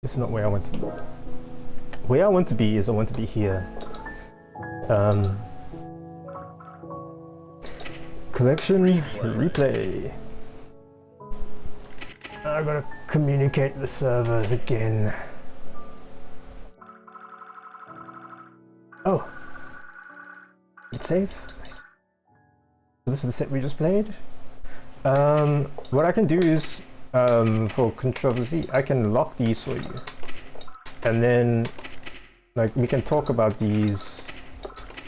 This is not where I want to be. Where I want to be is I want to be here. Collection replay. I gotta communicate with servers again. Oh, it's safe. Nice. This is the set we just played. What I can do is, for controversy, I can lock these for you, and then, like, we can talk about these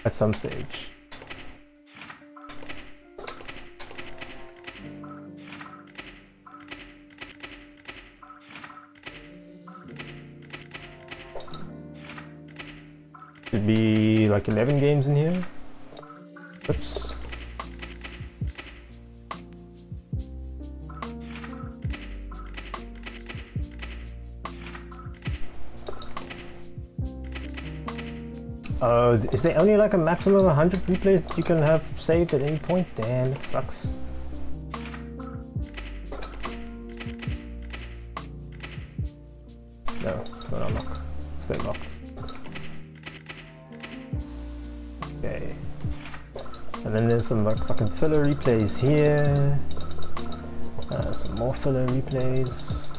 at some stage. Should be like 11 games in here. Oops. Is there only like a maximum of 100 replays that you can have saved at any point? Damn, it sucks. No, it's not unlocked. Stay locked. Okay. And then there's some like fucking filler replays here. Some more filler replays.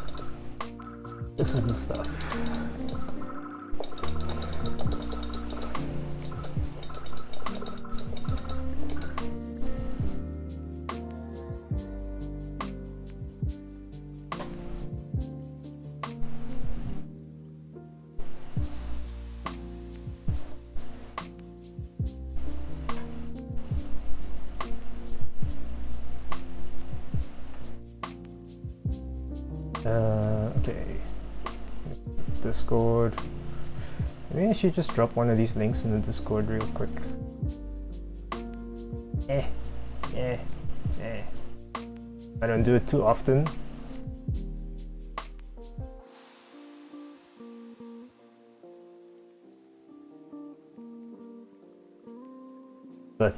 This is the stuff. Okay. Discord. Maybe I should just drop one of these links in the Discord real quick. I don't do it too often. But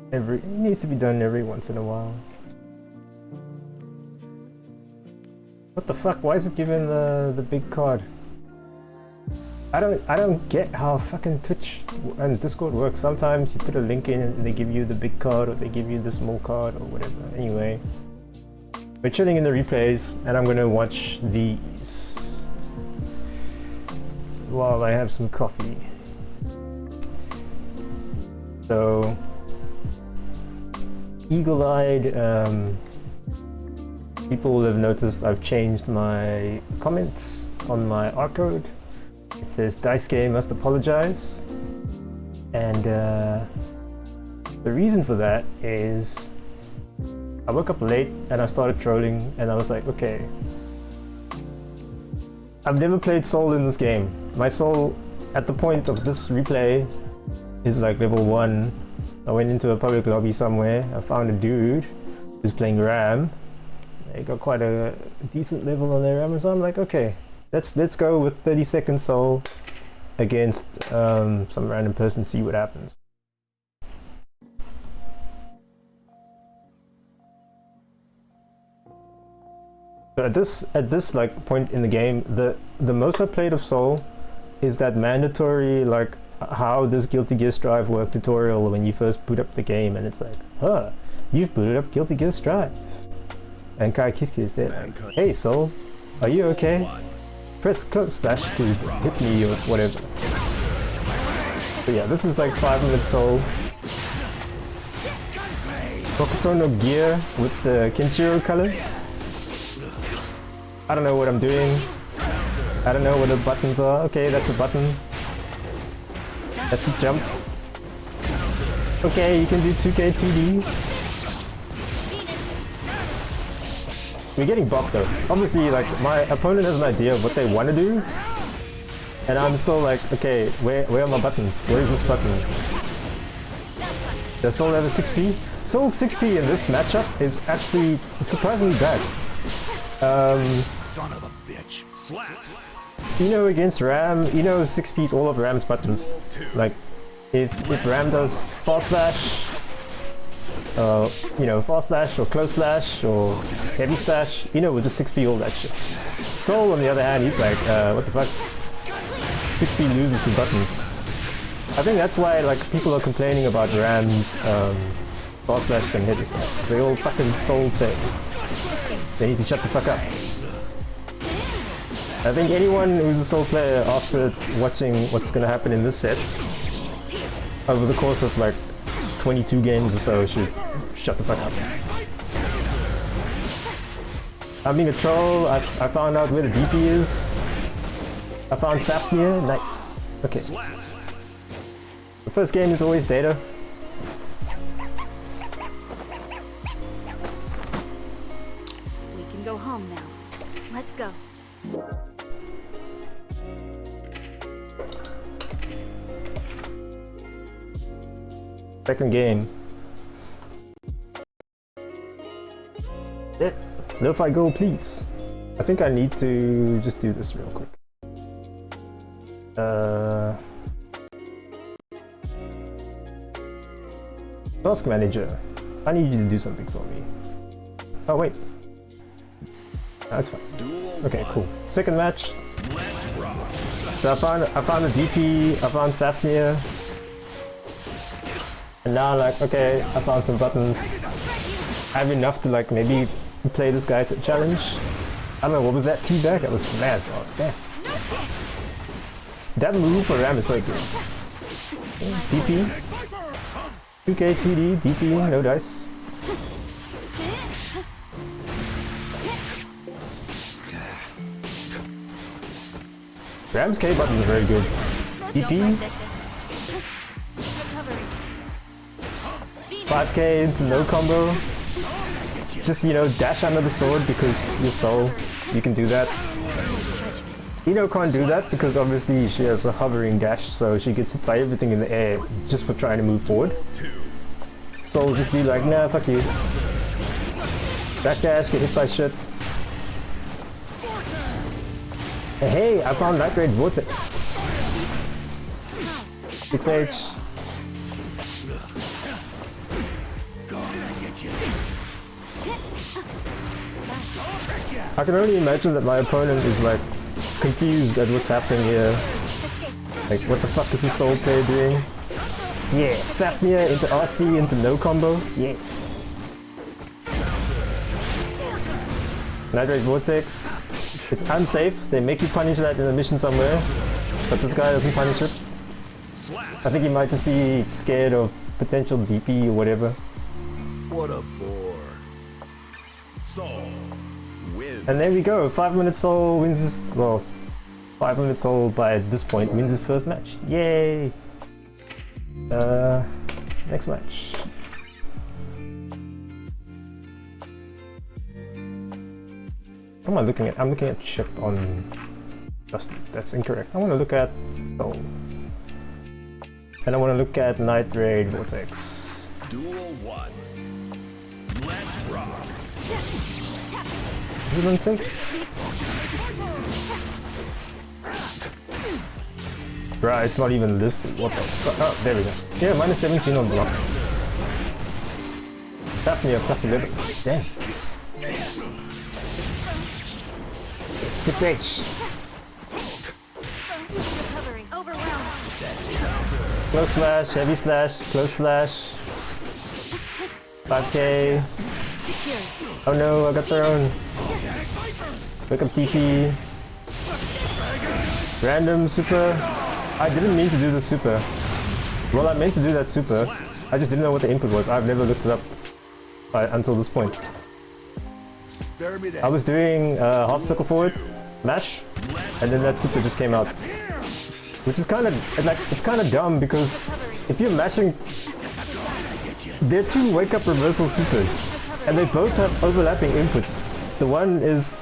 it needs to be done every once in a while. What the fuck? Why is it giving the big card? I don't get how fucking Twitch and Discord works. Sometimes you put a link in and they give you the big card, or they give you the small card, or whatever. Anyway, we're chilling in the replays, and I'm gonna watch these while I have some coffee. So, eagle-eyed people will have noticed I've changed my comments on my R code. It says Daisuke must apologize, and the reason for that is I woke up late and I started trolling, and I was like, okay, I've never played Soul in this game. My Soul at the point of this replay is like level 1. I went into a public lobby somewhere, I found a dude who's playing Ram. They got quite a decent level on their Ram, so I'm like, okay, let's go with 30-second Soul against some random person, see what happens. So at this like point in the game, the most I played of Soul is that mandatory like how does Guilty Gear Strive work tutorial when you first boot up the game, and it's like, huh, you've booted up Guilty Gear Strive. And Kai Kiski is there like, hey Soul, are you okay? Press // to hit me or whatever. So yeah, this is like 5-minute Soul. Hokuto no Gear with the Kenshiro colors. I don't know what I'm doing. I don't know what the buttons are. Okay, that's a button. That's a jump. Okay, you can do 2K 2D. We're getting bopped though. Obviously, like, my opponent has an idea of what they want to do, and I'm still like, okay, where are my buttons? Where is this button? Does Soul have a 6P? Soul's 6P in this matchup is actually surprisingly bad. Son of a bitch. Slap. You know, against Ram, you know 6P's all of Ram's buttons. Like, if Ram does fast slash, you know, fast slash or close slash or heavy slash, you know, we'll just 6p all that shit. Soul, on the other hand, he's like, what the fuck? 6p loses to buttons. I think that's why like people are complaining about Ram's fast slash and heavy slash. They all fucking Soul players. They need to shut the fuck up. I think anyone who's a Soul player after watching what's gonna happen in this set over the course of like 22 games or so should shut the fuck up. I'm being a troll. I found out where the DP is. I found Fafnir. Nice. Okay. The first game is always data. We can go home now. Let's go. Second game. Lo-fi goal, please. I think I need to just do this real quick. Task manager. I need you to do something for me. Oh wait. That's fine. Okay, cool. Second match. So I found a DP, I found Fafnir. And now like, okay, I found some buttons. I have enough to like maybe play this guy to challenge. I don't know, what was that teabag? That was mad fast, damn. That move for Ram is so good. DP. 2k, 2D, DP, no dice. Ram's K button is very good. DP. 5k into no combo. Just, you know, dash under the sword because you're Soul. You can do that. Ino can't do that because obviously she has a hovering dash, so she gets hit by everything in the air just for trying to move forward. Soul just be like, nah, fuck you. Backdash, get hit by shit. And hey, I found Night Raid Vortex. 6H. I can only imagine that my opponent is like confused at what's happening here. Like, what the fuck is this Soul player doing? Yeah, Fafnir into RC into no combo. Yeah. Night Raid Vortex. It's unsafe. They make you punish that in a mission somewhere, but this guy doesn't punish it. I think he might just be scared of potential DP or whatever. What a bore. Soul wins. And there we go. 5-minute Soul wins his, well, 5-minute Soul by this point wins his first match. Yay! Next match. What am I looking at? I'm looking at chip on Justin. That's incorrect. I want to look at Soul. And I want to look at Night Raid Vortex. Duel 1. Let's rock. Is it unsafe? Bruh, it's not even listed. What the fuck? Oh, there we go. Yeah, minus 17 on block. Fafnir plus 11. Damn. 6H. Close slash, heavy slash, close slash. 5k. Oh no, I got thrown. Wake up TP. Random super. I didn't mean to do the super. Well, I meant to do that super. I just didn't know what the input was. I've never looked it up until this point. I was doing half circle forward, mash, and then that super just came out. Which is kind of, like, it's kind of dumb because if you're mashing, they're two wake up reversal supers, and they both have overlapping inputs. The one is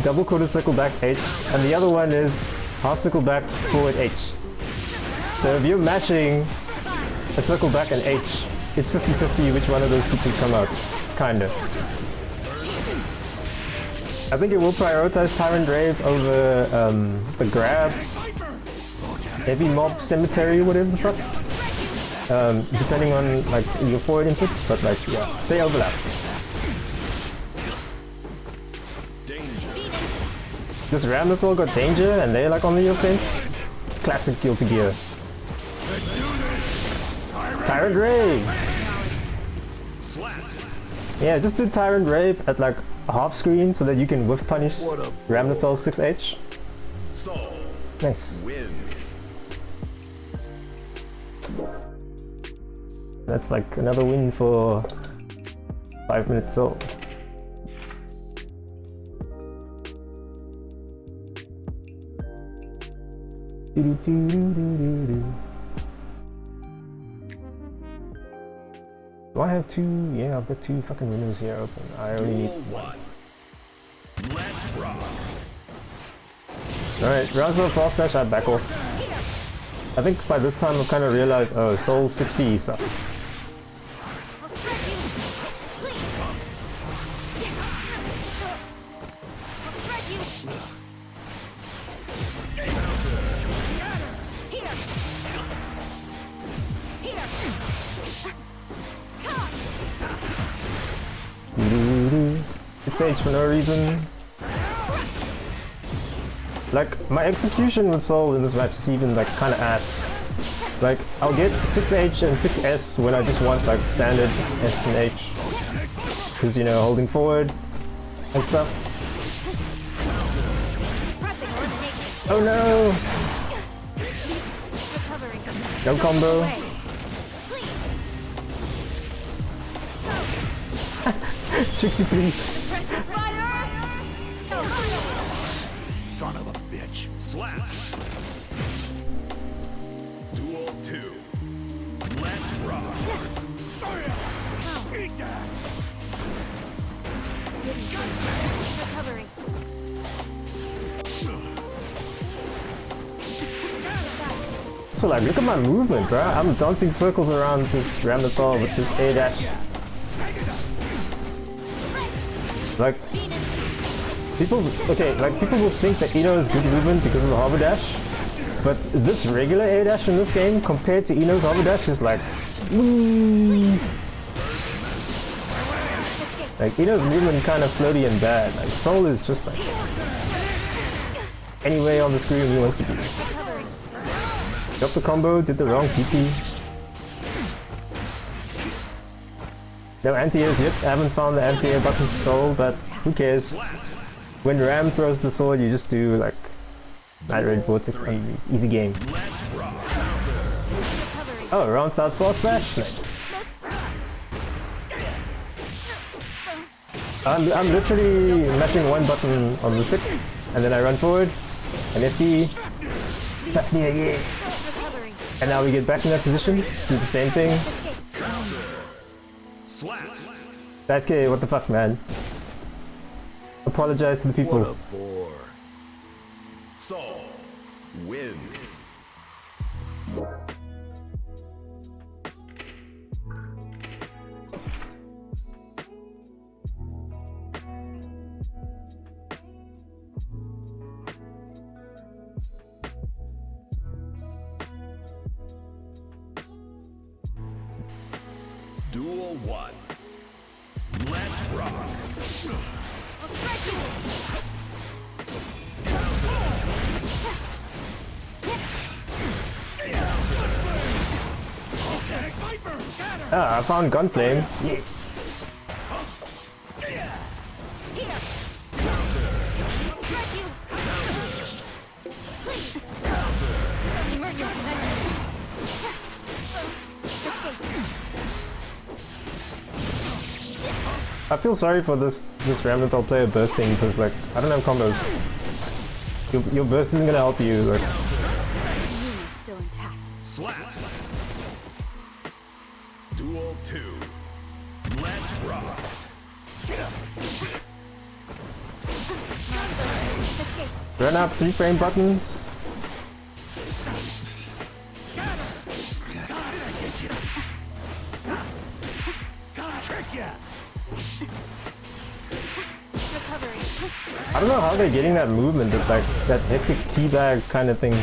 double quarter circle back H, and the other one is half circle back forward H. So if you're mashing a circle back and H, it's 50-50 which one of those supers come out, kinda. I think it will prioritize Tyrant Rave over the grab, heavy mob cemetery, whatever the fuck. depending on like your forward inputs, but like yeah, they overlap. This Ramlethal got danger and they're like on the offense. Classic Guilty Gear. Tyrant Rave! Yeah, just do Tyrant Rave at like half screen so that you can whiff punish Ramlethal 6H. Nice. That's like another win for 5 minutes Soul. Do I have 2? Yeah, I've got 2 fucking windows here open. I only need 1. Let's rock. Alright, rounds of Frost Dash, I back off. I think by this time I've kind of realized, oh, Soul 6P sucks. I'll strike you. Please. I'll strike you. Here. Here. It's H for no reason. Like, my execution with Soul in this match is even like kind of ass. Like, I'll get 6H and 6S when I just want like standard S and H. Because, you know, holding forward and stuff. Oh no! No combo. Trixie, please. Son of a bitch. Slap. Duel 2. Let's rock. Eat that. Recovering. So like, look at my movement, bro. I'm dancing circles around this Ramlethal with this A dash. Like, people will think that Ino is good movement because of the hover dash, but this regular A dash in this game compared to Ino's hover dash is like, whee! Like, Ino's movement kind of floaty and bad. Like, Soul is just like anyway on the screen he wants to be. Got the combo, did the wrong TP. No anti-airs yet. I haven't found the anti-air button for Soul, but who cares? When Ram throws the sword, you just do like Night Raid Vortex underneath. Easy game. Oh, round start Frost Dash? Nice. I'm literally mashing one button on the stick, and then I run forward, and FD, Daphne again. And now we get back in that position, do the same thing. Daisuke, what the fuck, man? Apologize to the people. What a bore. Soul wins. Duel 1. Let's rock. I'll strike you. Ah, I found Gunflame. Yeah. Here. I'll strike you. Please. Emergency measures. I feel sorry for this Ramlethal player bursting because like I don't have combos. Your burst isn't gonna help you. Like. Uni's still intact. Slap. Duel 2. Let's rock. Run up 3-frame buttons. I don't know how they're getting that movement, that like that hectic teabag kind of thing.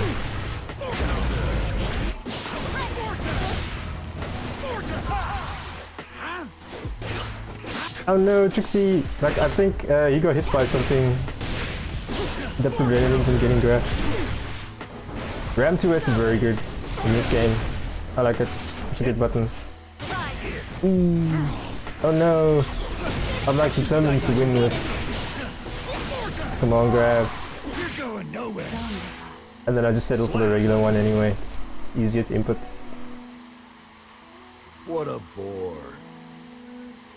Oh no, Trixie! Like, I think he got hit by something that prevented him from getting grabbed. Ram 2S is very good in this game. I like it. It's a good button. Ooh. Oh no! I'm like determined to win with. Come on, grab. You're going nowhere. And then I just settle for the regular one anyway. It's easier to input. What a bore.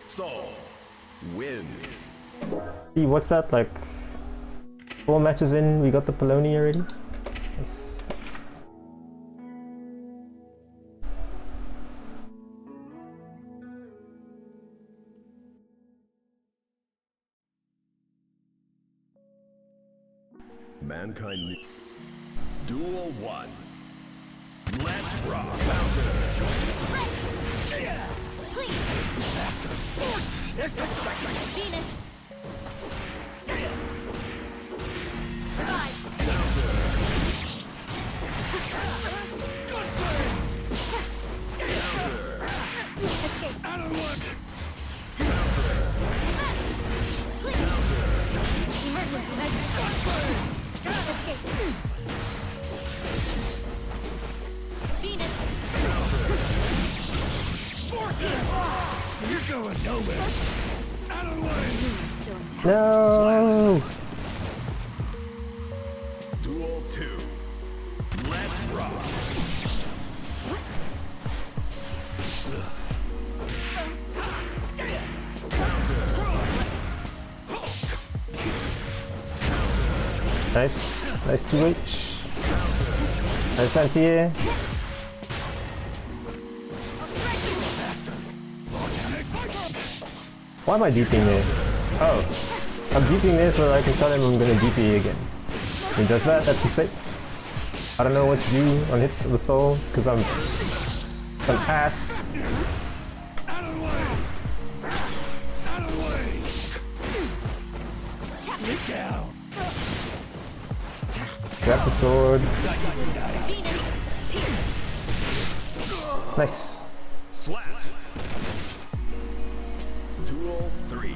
Saul wins. See, what's that, like 4 matches in, we got the Polony already? Nice. Mankind. Duel 1. Let's rock. Please! Master. This is striking. Venus! 5! Escape! Out of luck. Emergency measures! Escape! Venus! You're going nowhere. Out of the way. Venus still intact. No! Duel 2. Let's rock. Nice. Nice 2H. Nice anti-air. Why am I deeping there? Oh. I'm deeping there so I can tell him I'm gonna DP again. He does that, that's insane. I don't know what to do on hit of the soul, because I'm an ass. Out of the way. Out of the way. Get down. Grab the sword. Nice. Slap. Duel 3.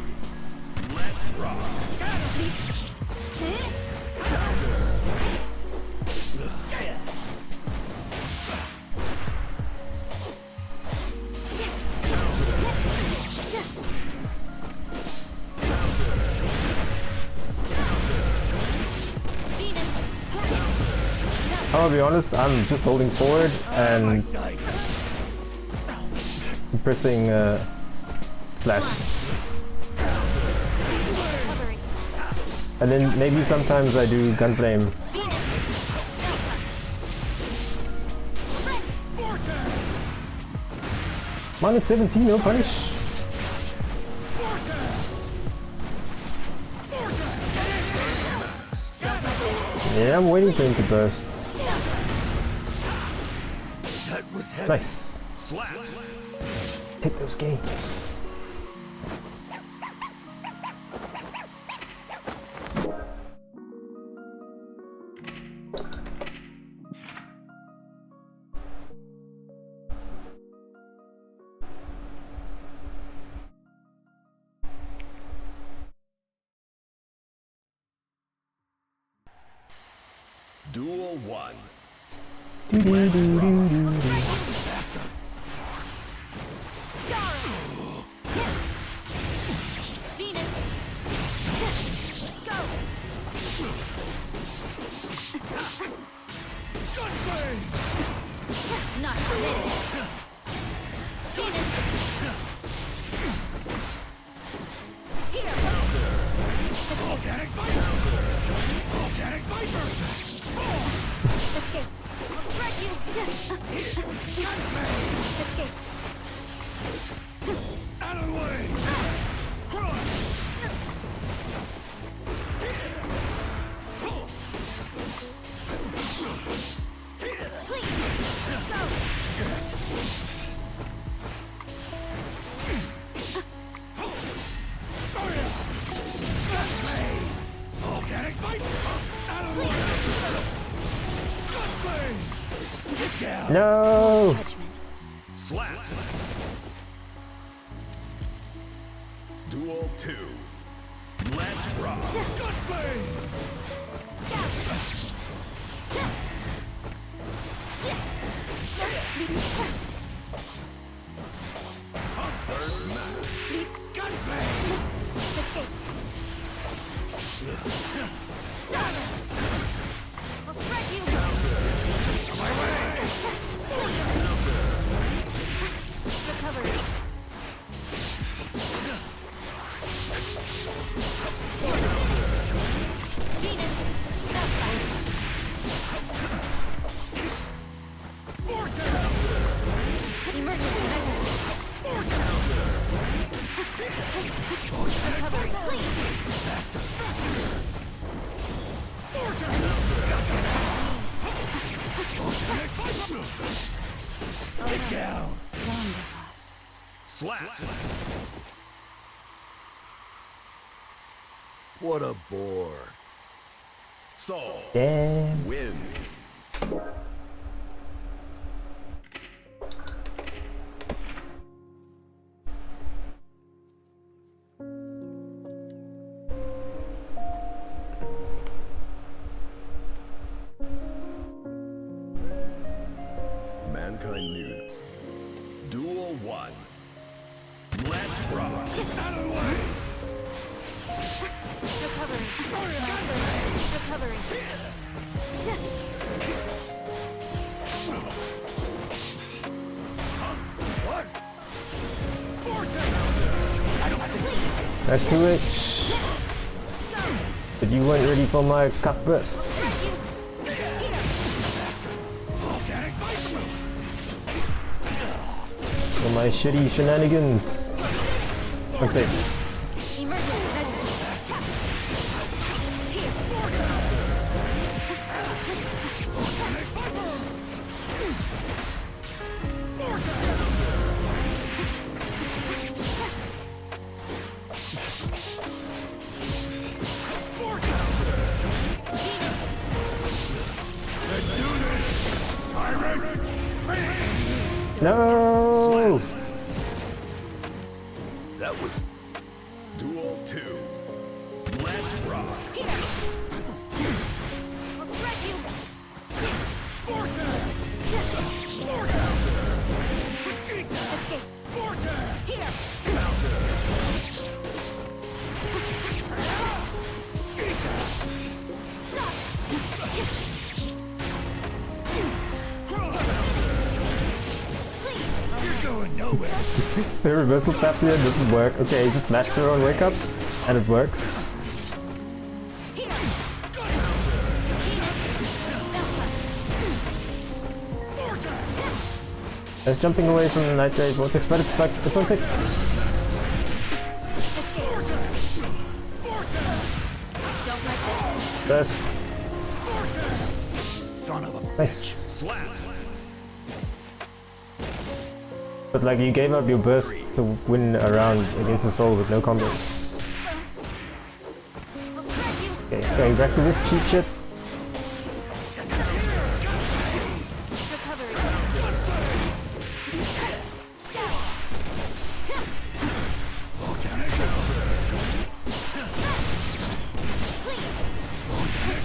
Let's rock. I'll be honest, I'm just holding forward and pressing slash. And then maybe sometimes I do gunflame. Minus 17, no punish. Yeah, I'm waiting for him to burst. Nice. Slap. Take those games. Duel 1. Faster! Venus! Go! Not permitted! Venus! Here! Volcanic Viper! Volcanic Viper! Escape! I'll strike you! Escape! Out of the way! Crush! Please! Go! Volcanic Viper! Out of the way! Gunflame! Get down! No! Judgment. Slap! Duel 2. Let's rock. Gunflame! First match. Gunflame! I'll strike you! My way! Recovery. Venus! Snapback. Emergency measures. Recovery, please! Get down! Zombie boss. Slap. What a bore. Soul Damn. wins. Mankind knew. Duel 1. Let's rock. Out of the way! Recovery. Recovery. What? Vortex! That's too rich. But you weren't ready for my cut burst. Volcanic Viper! For my shitty shenanigans. Unsafe. Emergency measures. Here. Volcanic Viper! Vortex! Let's do this! Tyrant! No! That was Duel 2. Let's rock. Here. I'll strike you. Vortex! Vortex! Escape. Vortex! Here. Please. You're going nowhere! The reversal tap here doesn't work. Okay, just mash throw and wake up, and it works. Here. Venus. Vortex! It's jumping away from the Night Ray Vortex, but it's like, it's unsafe. Escape. Vortex! Vortex! Don't like this. Burst. Vortex! Son of a... Nice. Slap. But like, you gave up your burst to win a round against a soul with no combos. I'll strike you. Okay, going back to this cheat shit. Recovery. Volcanic Please.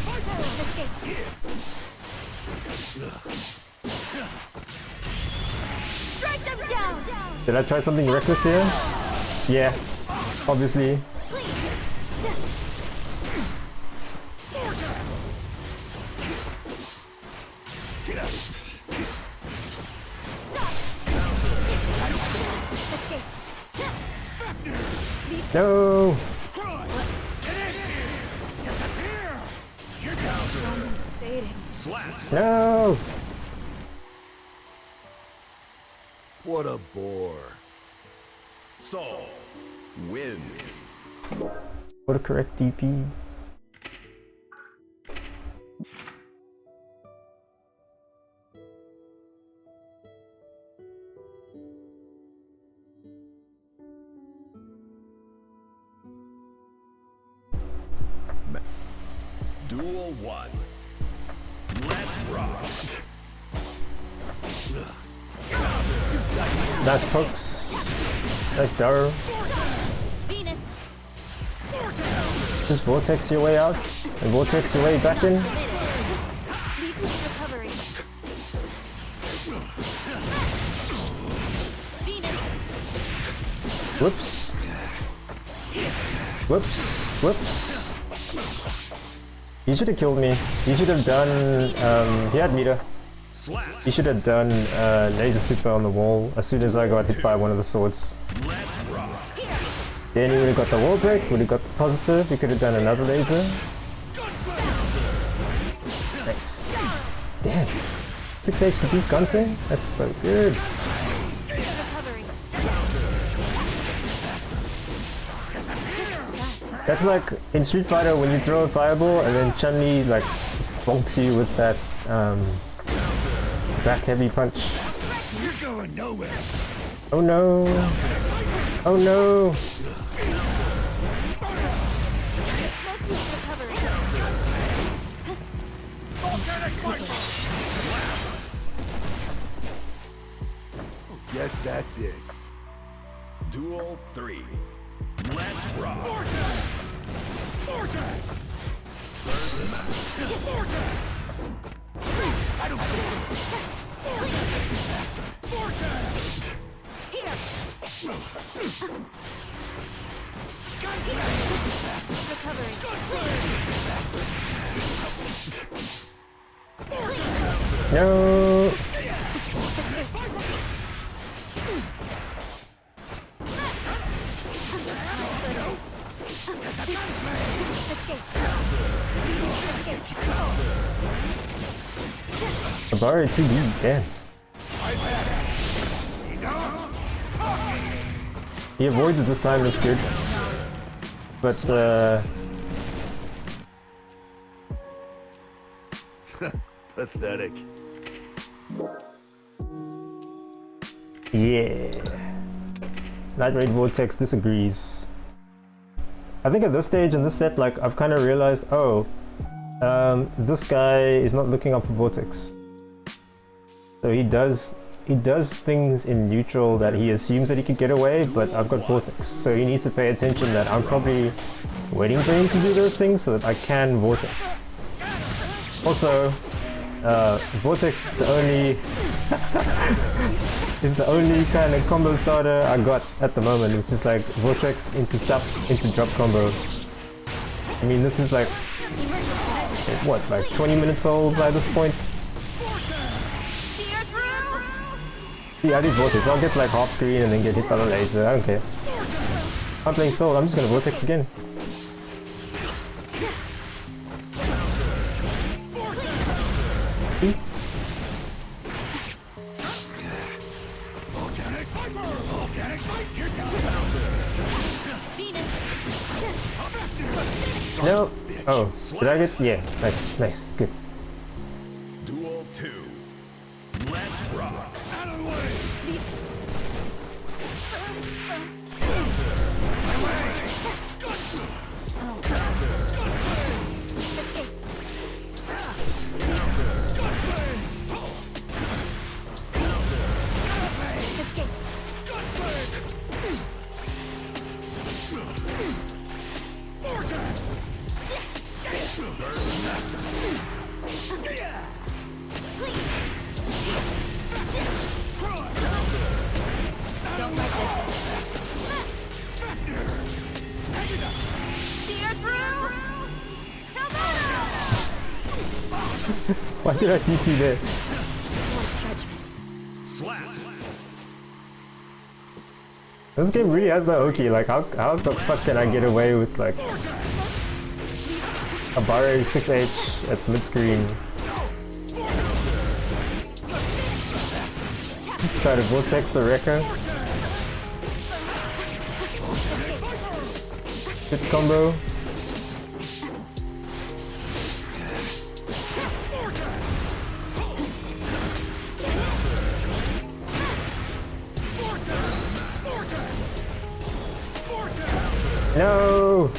Viper! Escape. Strike them down. Did I try something reckless here? Yeah, obviously. Please. Vortex! Get out! Escape. Fafnir! No! Troy! Get in here! Disappear! You're down! Zombies fading. Slap. No! What a bore. Soul wins. What a correct DP. Duel 1. Let's rock. Nice pokes. Nice Darrow. Venus. Just vortex your way out and vortex your way back in. Lead me to recovery. Venus. Whoops. Whoops. Whoops. He should have killed me. He should have done. He had meter. Slap. He should have done laser super on the wall as soon as I got hit by one of the swords. Let's rock. Then he would have got the wall break, would have got the positive, he could have done another laser. Nice. Damn. 6 H to beat Gunplay? That's so good. Recovery. That's like in Street Fighter when you throw a fireball and then Chun-Li like bonks you with that back heavy punch. You're going nowhere. Oh no. Oh no. Recovery. Guess that's it. Duel 3. Let's rock. Vortex! Vortex! Vortex! I don't Vortex! Vortex! Here. Recovery. No. Abari 2D, damn. He avoids it this time, that's good. But Pathetic. yeah. Night Raid Vortex disagrees. I think at this stage in this set, like, I've kind of realized, oh, this guy is not looking up for Vortex. So he does things in neutral that he assumes that he could get away, but I've got Vortex. So he needs to pay attention that I'm probably waiting for him to do those things so that I can Vortex. Also, Vortex is the only kind of combo starter I got at the moment, which is like Vortex into stuff into drop combo. I mean, this is like, what, like 20 minutes old by this point? See her through. Yeah, I did Vortex. I'll get like half screen and then get hit by the laser. I don't care. I'm playing Soul. I'm just gonna Vortex again. No. Oh, did I get? Yeah. Nice. Nice. Good. Duel 2. Let's rock. Out of the way! Vortex! Don't like this. See her through. Come on. Why did I TP there? What judgment. Slap. This game really has the Oki. Like, how the fuck can I get away with like a Barre 6H at mid screen? Try to Vortex the Wrecker. Good combo. No!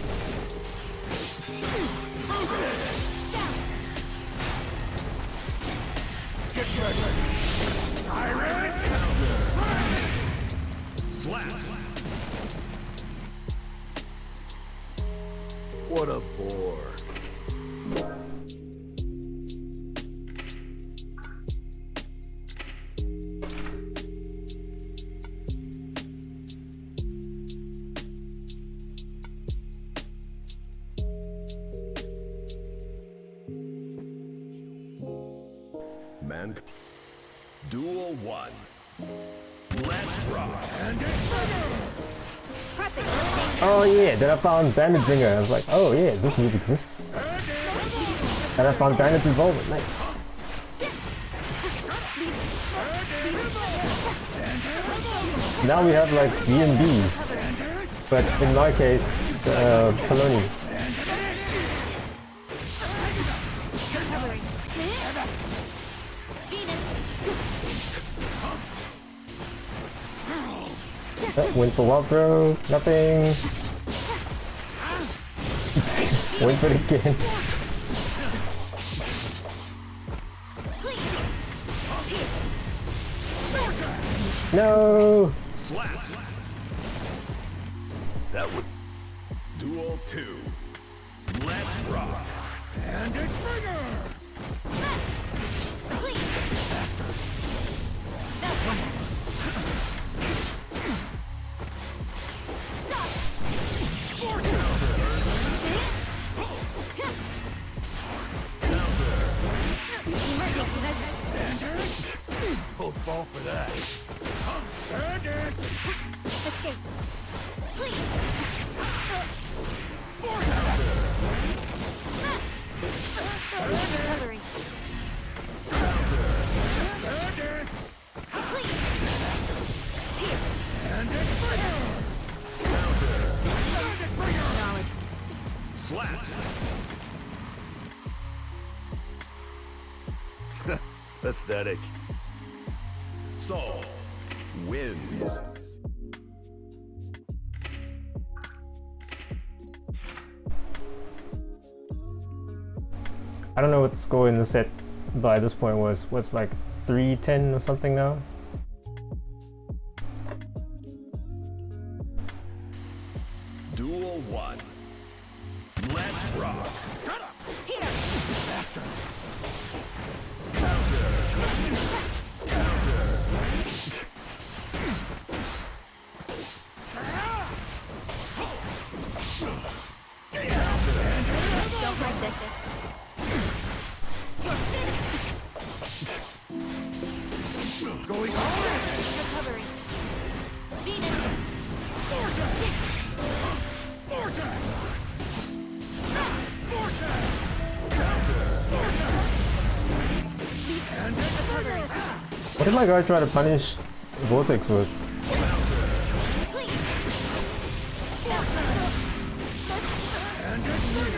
Slap. What a bore. Man. Duel 1. Let's rock. Oh yeah, then I found Bandit Bringer. I was like, oh yeah, this move exists. And I found Bandit Revolver. Nice. Now we have like B&Bs, but in my case, Poloni. Oh, went for what, bro? Nothing. Went for it again. No! Slap. That would. Duel 2. Let's rock. Bandit Bringer! Emergency measures. Don't fall for that. Bandits! Escape. Please. Recovering. Bandits! Please. Pierce. Bandit Bringer! Bandit Bringer! Knowledge. Slap. Pathetic. Soul wins. I don't know what the score in the set by this point was. What's like 3-10 or something now? Duel 1. Let's rock. Here. Master! Don't like this. Going on! Recovering. Venus. Vortex! Vortex! Vortex! Bandit Recovering. What did my guy try to punish Vortex with?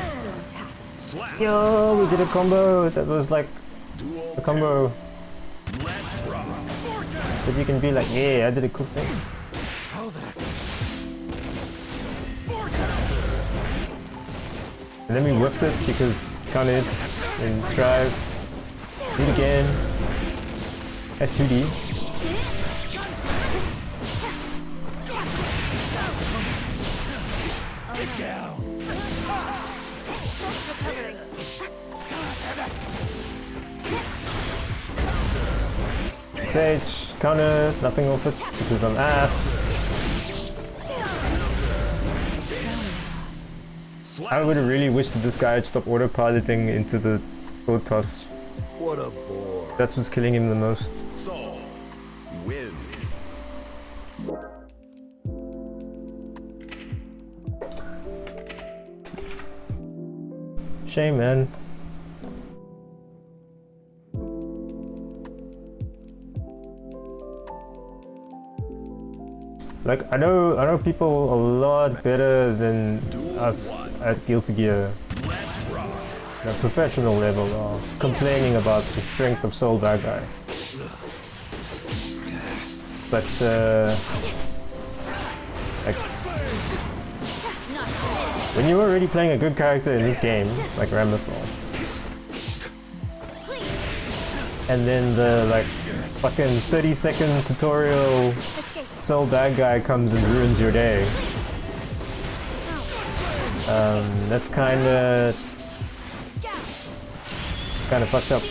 Still intact. Slap. Yo, we did a combo that was like Duel a combo 2. Let's rock. that you can be like, yeah, I did a cool thing. How the... And then we whiffed it because counter hits in Strive. Do it again. S2D. Get down! Recovering. Sage, counter, nothing off it because I'm ass. Slap. I would have really wished that this guy had stopped autopiloting into the sword toss. What a bore. That's what's killing him the most. Soul wins. Shame, man. Like I know people a lot better than us at Guilty Gear, Let's rock. at a professional level, are complaining about the strength of Soul Bad Guy. But like Not committed. when you're already playing a good character in this game, like Ramlethal, Please. and then the like fucking 30-second tutorial Escape. Soul Bad Guy comes and ruins your day. That's kind of fucked up.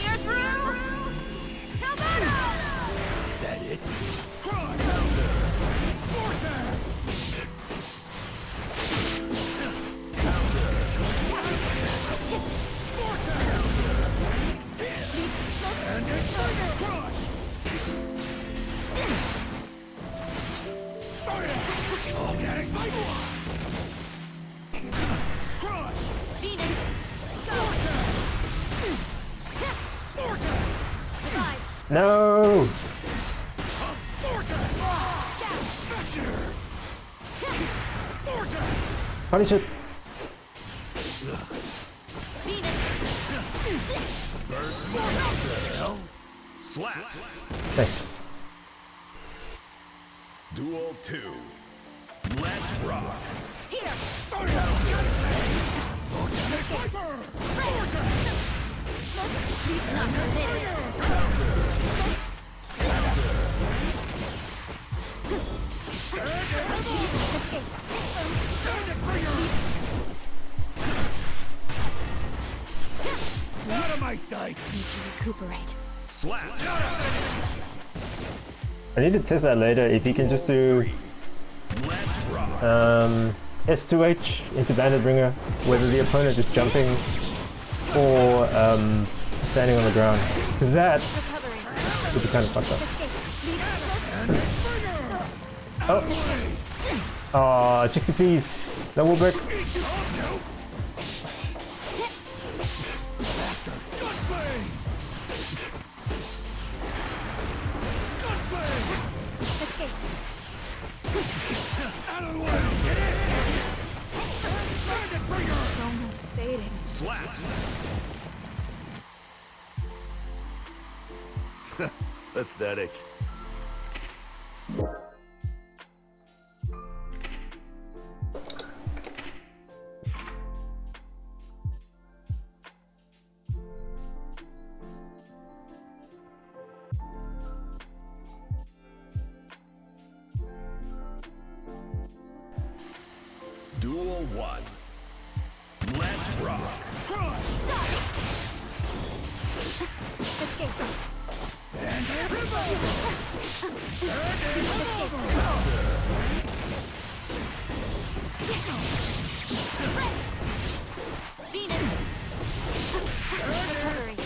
Is that it? Crush! Vortex! Vortex! And crush! Organic Viper! Crush! Venus, Vortex! Vortex! survive. No! Vortex! Vector! Vortex! Punish it! Venus, Slap. Nice. Duel 2. Let's rock. here. Organic Viper! Vortex! Not permitted. Out of my sight! Need to recuperate. Slap. I need to test that later if you can just do Let's rock. S2H into Bandit Bringer, whether the opponent is jumping or standing on the ground. Because that Recovering. would be kind of fucked up. Out of the way! Oh, Jixie please! Double brick! Bastard! Gunblade! Gunblade! Escape. Out of the way! Bandit Bringer! Almost fading. Slap. Pathetic. Duel 1. Let's rock. Crush! Escape. Bandit Revolver! Bandit Revolver! Venus. Recovering.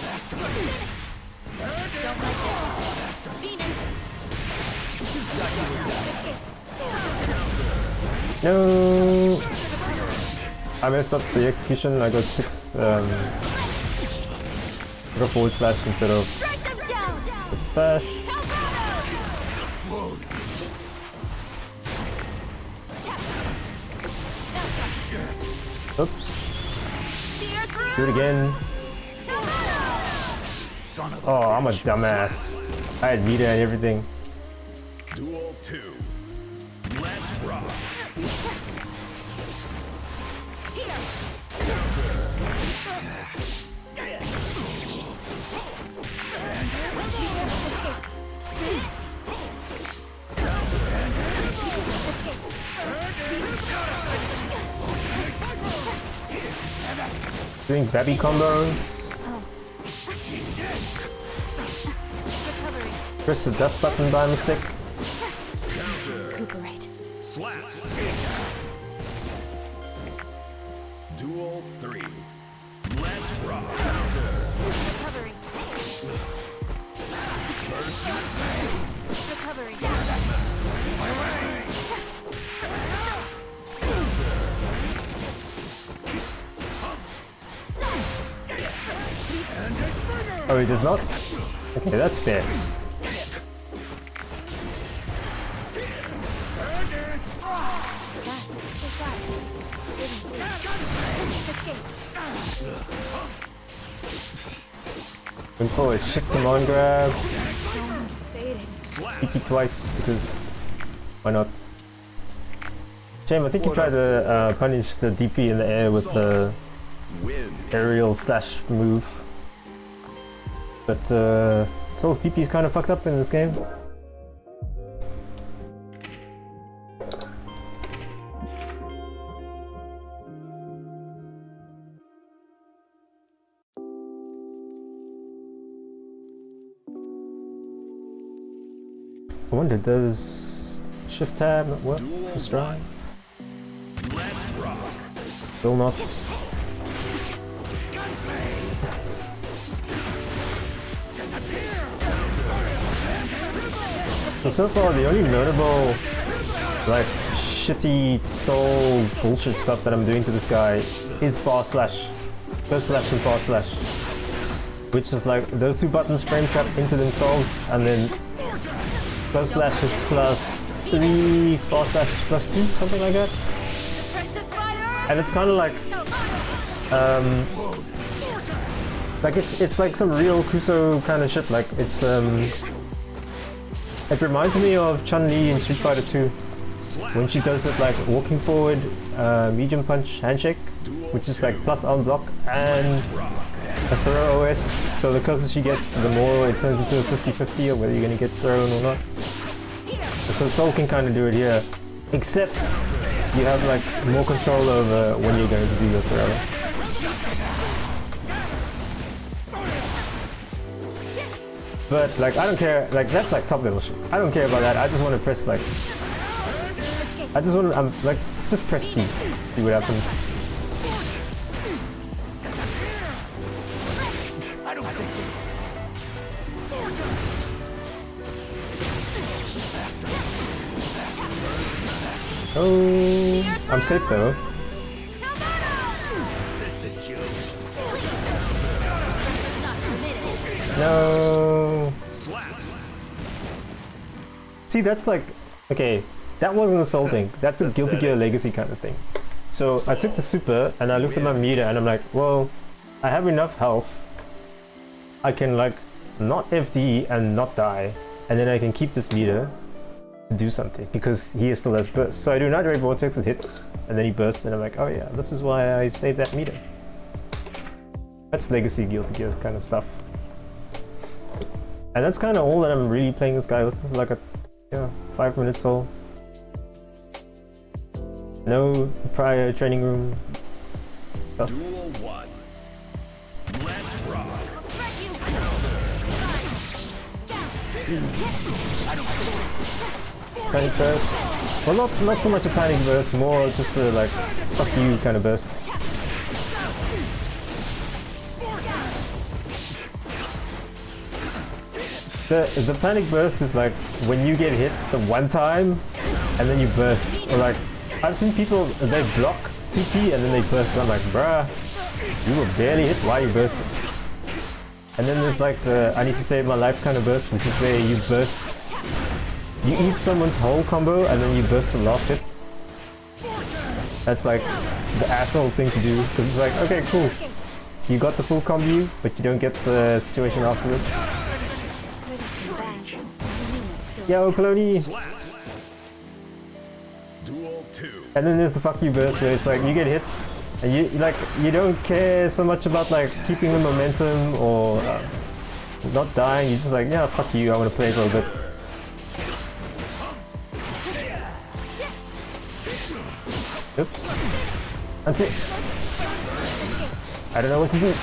Bastard! Don't like this. Venus. No! I messed up the execution. I got 6 forward slash instead of Break them down. slash. Oops. See her through. Do it again. Son of a Oh, I'm a dumbass. I had Vita and everything. Duel 2. Let's rock. Doing baby combos. Recovering. Press the dust button by mistake. Recuperate. Slap. Duel 3. Let's rock. Recovering. Recovering. Oh, he does not? Okay, that's fair. Fast. Precise. Didn't see. Escape. Going forward, shit, come on, grab. Almost fading. Slap. Peeky twice, because why not? Shame, I think you tried to punish the DP in the air with the Win. aerial slash move. But Soul's DP is kind of fucked up in this game. I wonder, does Shift Tab not work Duel for Strive? Let's rock. Still not. So far, the only notable, like, shitty soul bullshit stuff that I'm doing to this guy is fast slash. First slash and fast slash. Which is like, those two buttons frame trap into themselves, and then close slash is +3, fast slash is +2, something like that. And it's kind of like it's like some real Kuso kind of shit. Like it reminds me of Chun-Li in Street Fighter 2 when she does it, like walking forward, medium punch handshake, which is like plus on block and a throw OS. So the closer she gets, the more it turns into a 50-50 of whether you're gonna get thrown or not. So Soul can kind of do it here, except you have like more control over when you're going to do your throw. But like I don't care, like that's like top level shit. I don't care about that. I just want to press like, I just want to, like, just press C, see what happens. Oh, I'm safe though. No. See, that's like, okay, that wasn't assaulting. That's a Guilty Gear Legacy kind of thing. So I took the super and I looked at my meter and I'm like, well, I have enough health. I can like not FD and not die, and then I can keep this meter to do something because he still has burst. So I do Night Ray Vortex, it hits, and then he bursts, and I'm like, oh yeah, this is why I saved that meter. That's Legacy Guilty Gear kind of stuff. And that's kind of all that I'm really playing this guy with. This is like a 5-minute soul. No prior training room stuff. Duel 1. Let's rock. Panic burst. Well, not so much a panic burst, more just a like fuck you kind of burst. The panic burst is like when you get hit the one time and then you burst. Or like I've seen people, they block TP and then they burst, and I'm like, bruh, you were barely hit, why you bursting? And then there's like the I need to save my life kind of burst, which is where you burst, you eat someone's whole combo and then you burst the last hit. That's like the asshole thing to do, because it's like, okay, cool, you got the full combo, but you don't get the situation afterwards. Yo, Cloney! Duel 2. And then there's the fuck you burst where it's like you get hit and you don't care so much about like keeping the momentum or not dying. You're just like, yeah, fuck you, I want to play for a bit. Oops. That's it. I don't know what to do.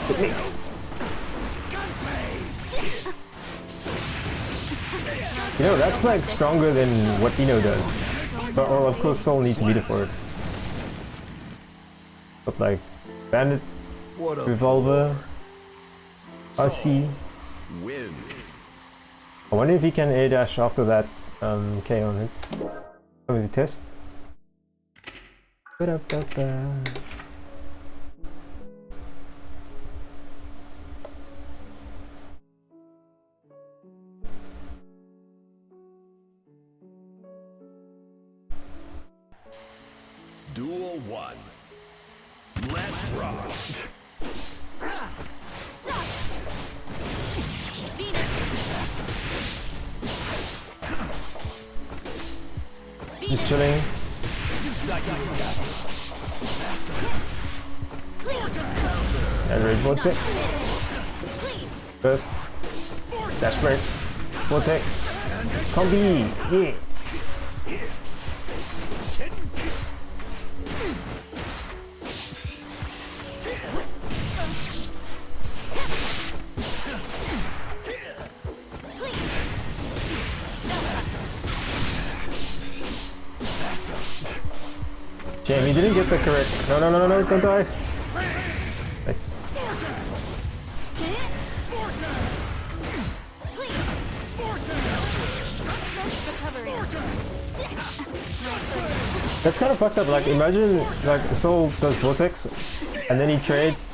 It mixed. You know, that's like stronger than what Ino does. But well, of course Soul needs meter for it. But like, Bandit, Revolver, RC. Wins. I wonder if he can air dash after that K on it. Let me test. Ba-da-ba-ba. Duel 1. Let's rock. Just chilling. And Red Vortex. Burst. Dash break. Vortex. Combi. Yeah. Damn, he didn't get the correct. No, no, no, no, no, don't die. Nice. That's kind of fucked up. Like, imagine like Soul does Vortex, and then he trades,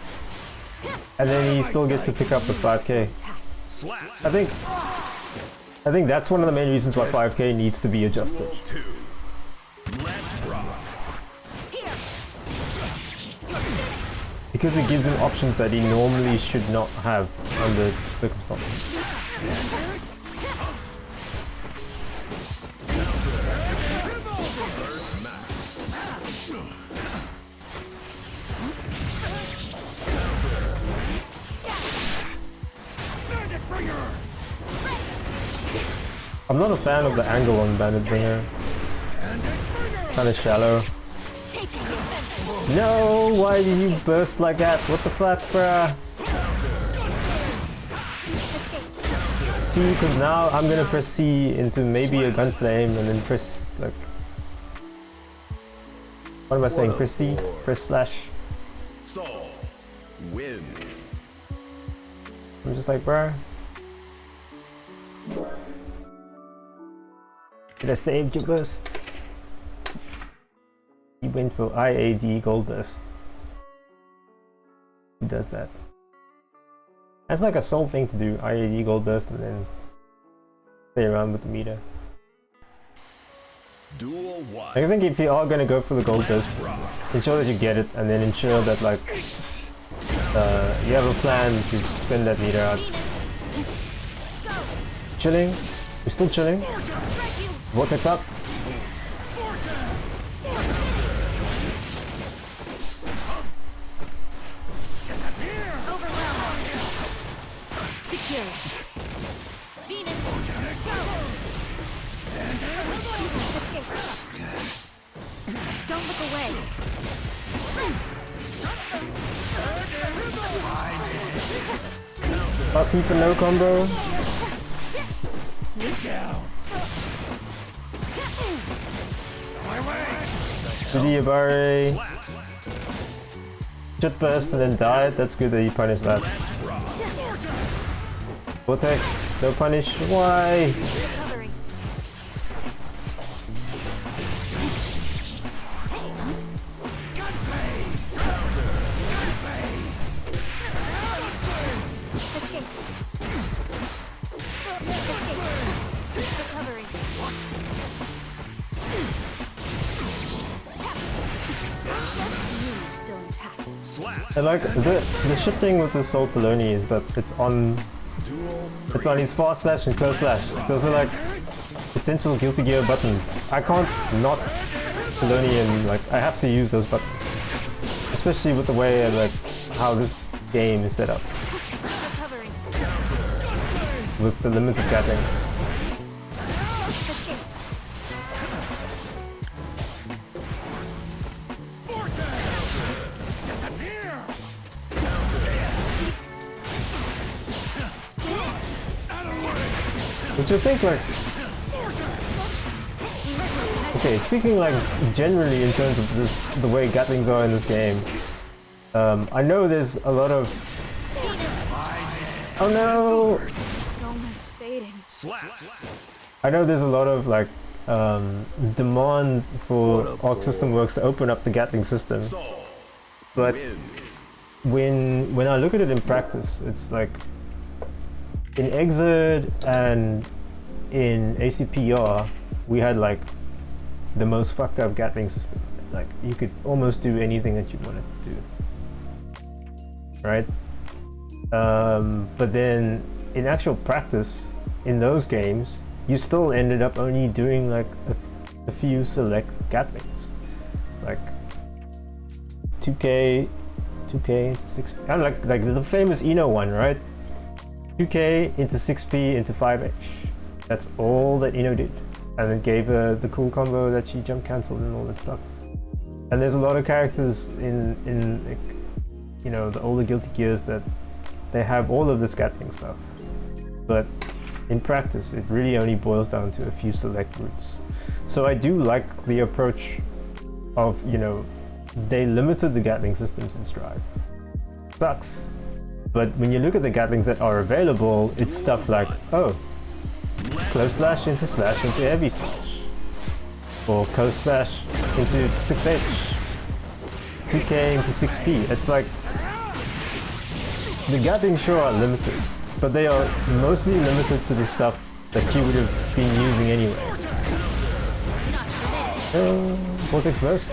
and then he still gets to pick up the 5k. I think that's one of the main reasons why 5k needs to be adjusted. Because it gives him options that he normally should not have under circumstances. I'm not a fan of the angle on Bandit Bringer. Kind of shallow. No, why did you burst like that? What the fuck, bruh? See, because now I'm gonna press C into maybe a Gunflame and then press, like... What am I saying? Press C? Press slash? Soul wins. I'm just like, bruh. Should I saved your bursts? He went for IAD gold burst. He does that. That's like a Soul thing to do, IAD gold burst and then play around with the meter. Duel 1. I think if you are gonna go for the gold burst, ensure that you get it and then ensure that like you have a plan to spend that meter out. Chilling. We're still chilling. Vortex up. Secure. Venus. Don't look away. Fussy for no combo. Diabari. Should burst and then died. That's good that he punished that. Vortex, no punish. Why? And like the shit thing with the Soul Poloni is that it's on his fast slash and close slash. Those are like essential Guilty Gear buttons. I can't not Poloni and like I have to use those buttons. Especially with the way like how this game is set up. With the limited gatherings. Which I think like... Okay, speaking like generally in terms of this, the way Gatlings are in this game, I know there's a lot of... Oh no! I know there's a lot of like demand for Arc System Works to open up the Gatling system, but when I look at it in practice, it's like in Exerd and in ACPR, we had like the most fucked up Gatling system. Like you could almost do anything that you wanted to do, right? But then in actual practice, in those games, you still ended up only doing like a few select Gatlings, like 2K, 6. Kind of like the famous Eno one, right? 2K into 6P into 5H. That's all that Eno did, and it gave her the cool combo that she jump cancelled and all that stuff. And there's a lot of characters in like, you know, the older Guilty Gears that they have all of this Gatling stuff, but in practice it really only boils down to a few select routes. So I do like the approach of, you know, they limited the Gatling systems in Strive. Sucks. But when you look at the Gatlings that are available, it's stuff like, oh, close slash into heavy slash. Or close slash into 6H. 2K into 6P. It's like, the Gatling sure are limited, but they are mostly limited to the stuff that you would have been using anyway. Vortex Burst.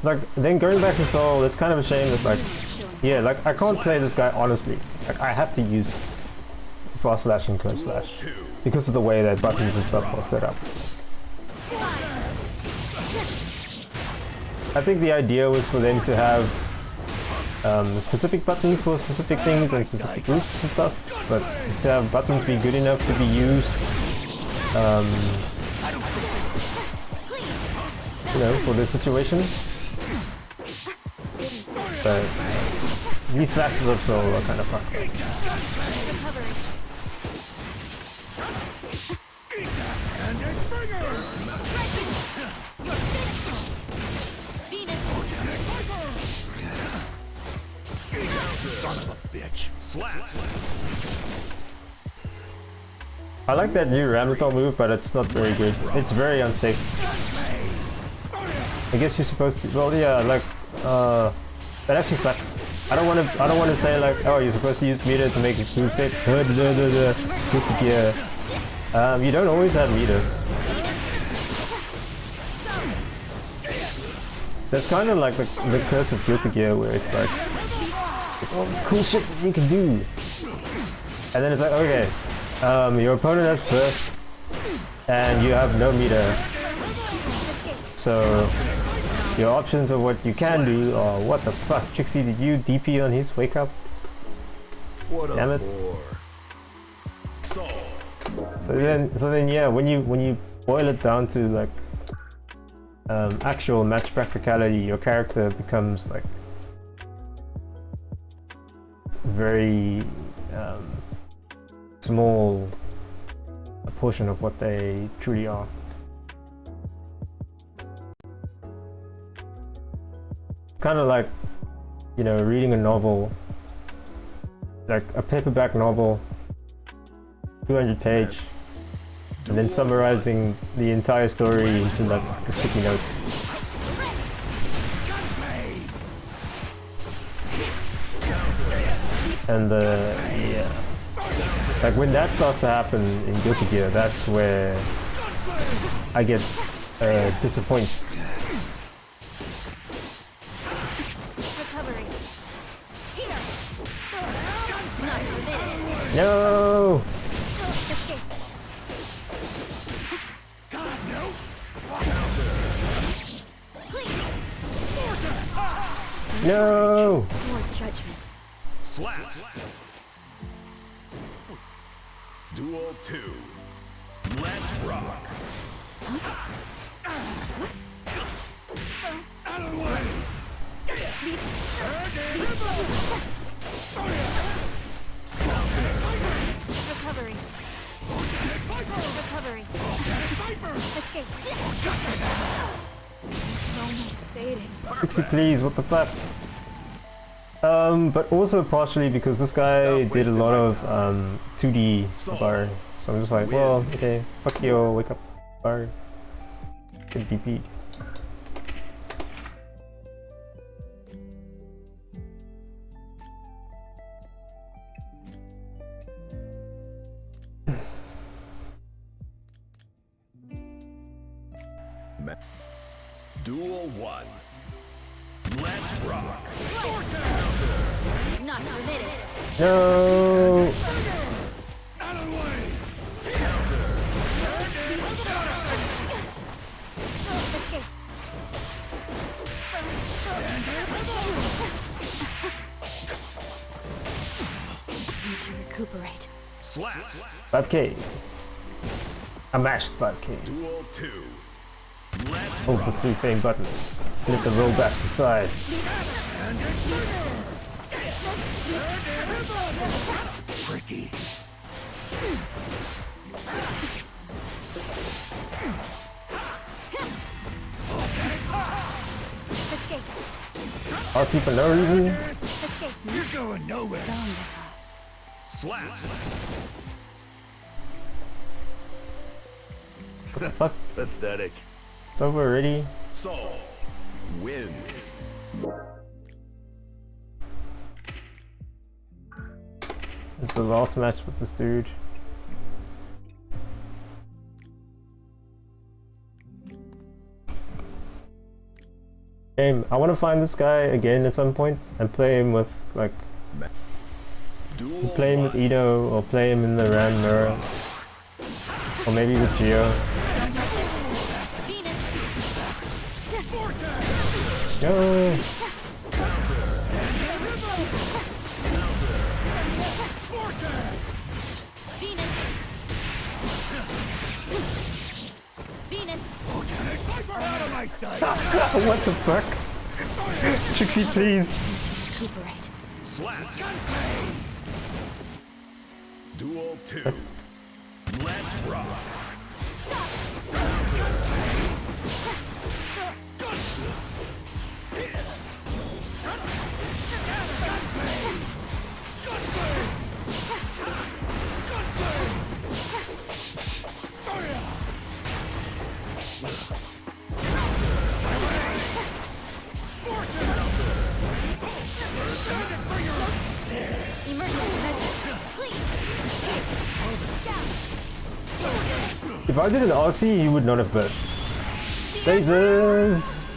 Like, then going back to Soul, it's kind of a shame that, like, yeah, like, I can't play this guy honestly. Like, I have to use fast slash and close slash because of the way that buttons and stuff are set up. I think the idea was for them to have specific buttons for specific things and specific routes and stuff, but to have buttons be good enough to be used, you know, for this situation. But these facets of Soul are kind of fucked. Son of a bitch. I like that new Ramsel move, but it's not very good. It's very unsafe. I guess you're supposed to. Well, yeah, like that actually sucks. I don't want to say like, oh, you're supposed to use meter to make this move safe. Good to gear. You don't always have meter. That's kind of like the curse of Guilty Gear, where it's like, it's all this cool shit that you can do, and then it's like, okay, your opponent has burst, and you have no meter, so your options of what you can do are, what the fuck, Trixie, did you DP on his wake up? What Damn a it. bore. So then yeah, when you boil it down to like actual match practicality, your character becomes like very small a portion of what they truly are. Kind of like, you know, reading a novel, like a paperback novel, 200 page, and then summarizing the entire story into like a sticky note. And yeah, like when that starts to happen in Guilty Gear, that's where I get disappoints. No! No! More judgment. Slap. Duel 2. Let's rock. Out of the way! Recovering. Recovering. Escape. It's almost fading. Pixie, please, what the fuck? But also partially because this guy did a lot of 2D bar, so I'm just like, well, okay, fuck your wake up bar. Get DP'd. Duel 1. Let's rock. Not permitted. No! Out of the way! Escape. Need to recuperate. Slap. 5K. I mashed 5k. Duel 2. Let's Hold the rock. 3 button. Let the roll back to side. Tricky. Escape. RC for no reason. Escape. You're going nowhere. Zone pass. Slap. What the fuck? Pathetic. It's over already. Soul wins. It's the last match with this dude. Game. I want to find this guy again at some point and play him with like Duel play him with 1. Ito or play him in the Ram Mirror or maybe with Geo. No. Venus. Venus. Out of my sight. What the fuck? Trixie, please. Recuperate. Slap. Duel 2. Let's rock. Emergency measures. Please. Down. If I did an RC, he would not have burst. Lasers!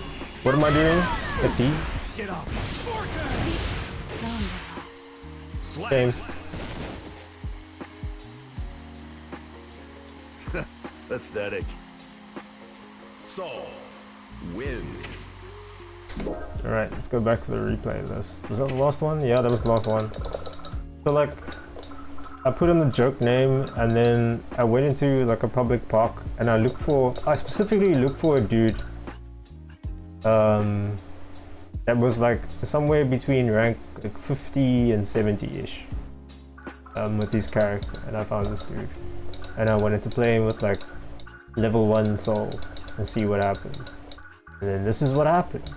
What am I doing? FD? Get up. Zone pass. Slap. Same. Pathetic. Soul wins. Alright, let's go back to the replay list. Was that the last one? Yeah, that was the last one. So like, I put in the joke name and then I went into like a public park and I specifically looked for a dude that was like somewhere between rank like 50 and 70-ish with his character, and I found this dude. And I wanted to play him with like level 1 soul and see what happened. And then this is what happened.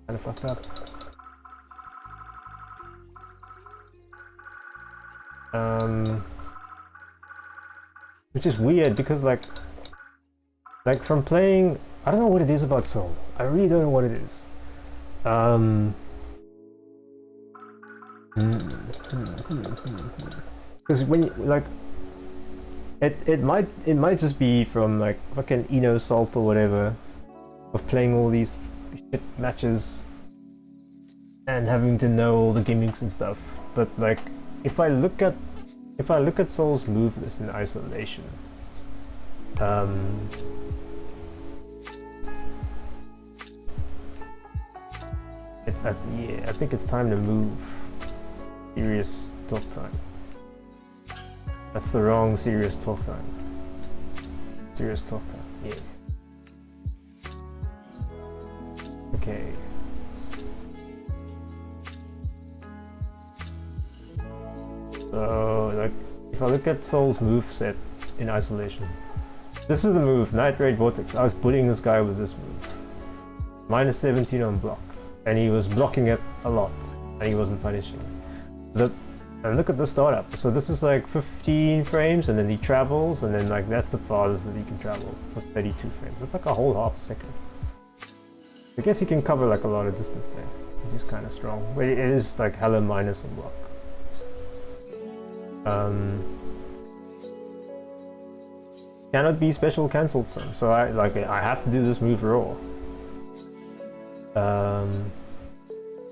Kinda fucked up. Which is weird because like from playing, I don't know what it is about Soul. I really don't know what it is. Because when you, like it might just be from like fucking Eno Salt or whatever, of playing all these shit matches and having to know all the gimmicks and stuff. But like if I look at Soul's move list in isolation, yeah, I think it's time to move. Serious talk time. That's the wrong serious talk time. Serious talk time, yeah. Okay. So, like, if I look at Soul's move set in isolation, this is the move, Night Raid Vortex. I was bullying this guy with this move. Minus 17 on block. And he was blocking it a lot. And he wasn't punishing. And look at the startup. So this is like 15 frames, and then he travels, and then like that's the farthest that he can travel for 32 frames. That's like a whole half a second. I guess he can cover like a lot of distance there, which is kind of strong. But it is like hella minus on block. Cannot be special cancelled from, so I have to do this move raw.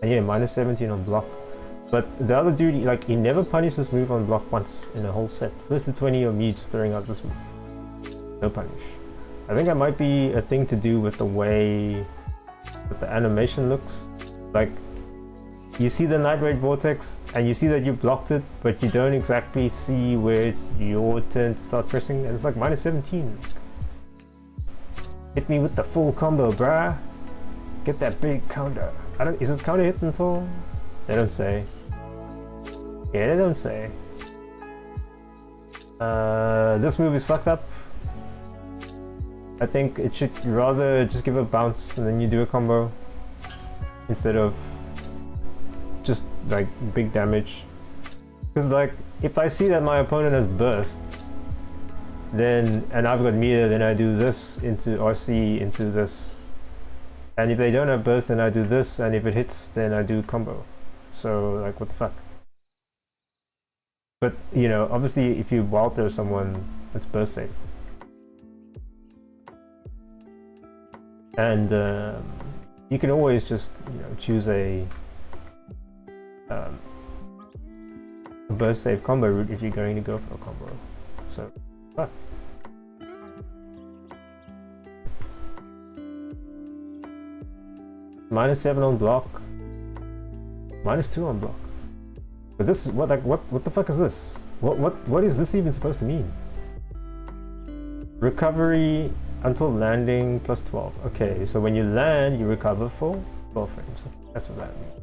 And yeah, minus 17 on block. But the other dude, he never punished this move on block once in the whole set. First to 20 of me just throwing out this move. No punish. I think that might be a thing to do with the way that the animation looks. Like, you see the Night Raid Vortex and you see that you blocked it, but you don't exactly see where it's your turn to start pressing, and it's like minus 17. Hit me with the full combo, bruh. Get that big counter. Is it counter hit until? They don't say. Yeah, they don't say. This move is fucked up. I think it should rather just give a bounce and then you do a combo instead of just like big damage. Because like if I see that my opponent has burst, then and I've got meter, then I do this into RC into this. And if they don't have burst, then I do this, and if it hits, then I do combo. So like what the fuck? But you know, obviously if you wild throw someone, it's burst safe. And you can always just choose a burst safe combo route if you're going to go for a combo. So fuck. -7 on block, -2 on block. But this is what the fuck is this? What is this even supposed to mean? Recovery until landing plus 12. Okay, so when you land, you recover for 12 frames. Okay, that's what that means.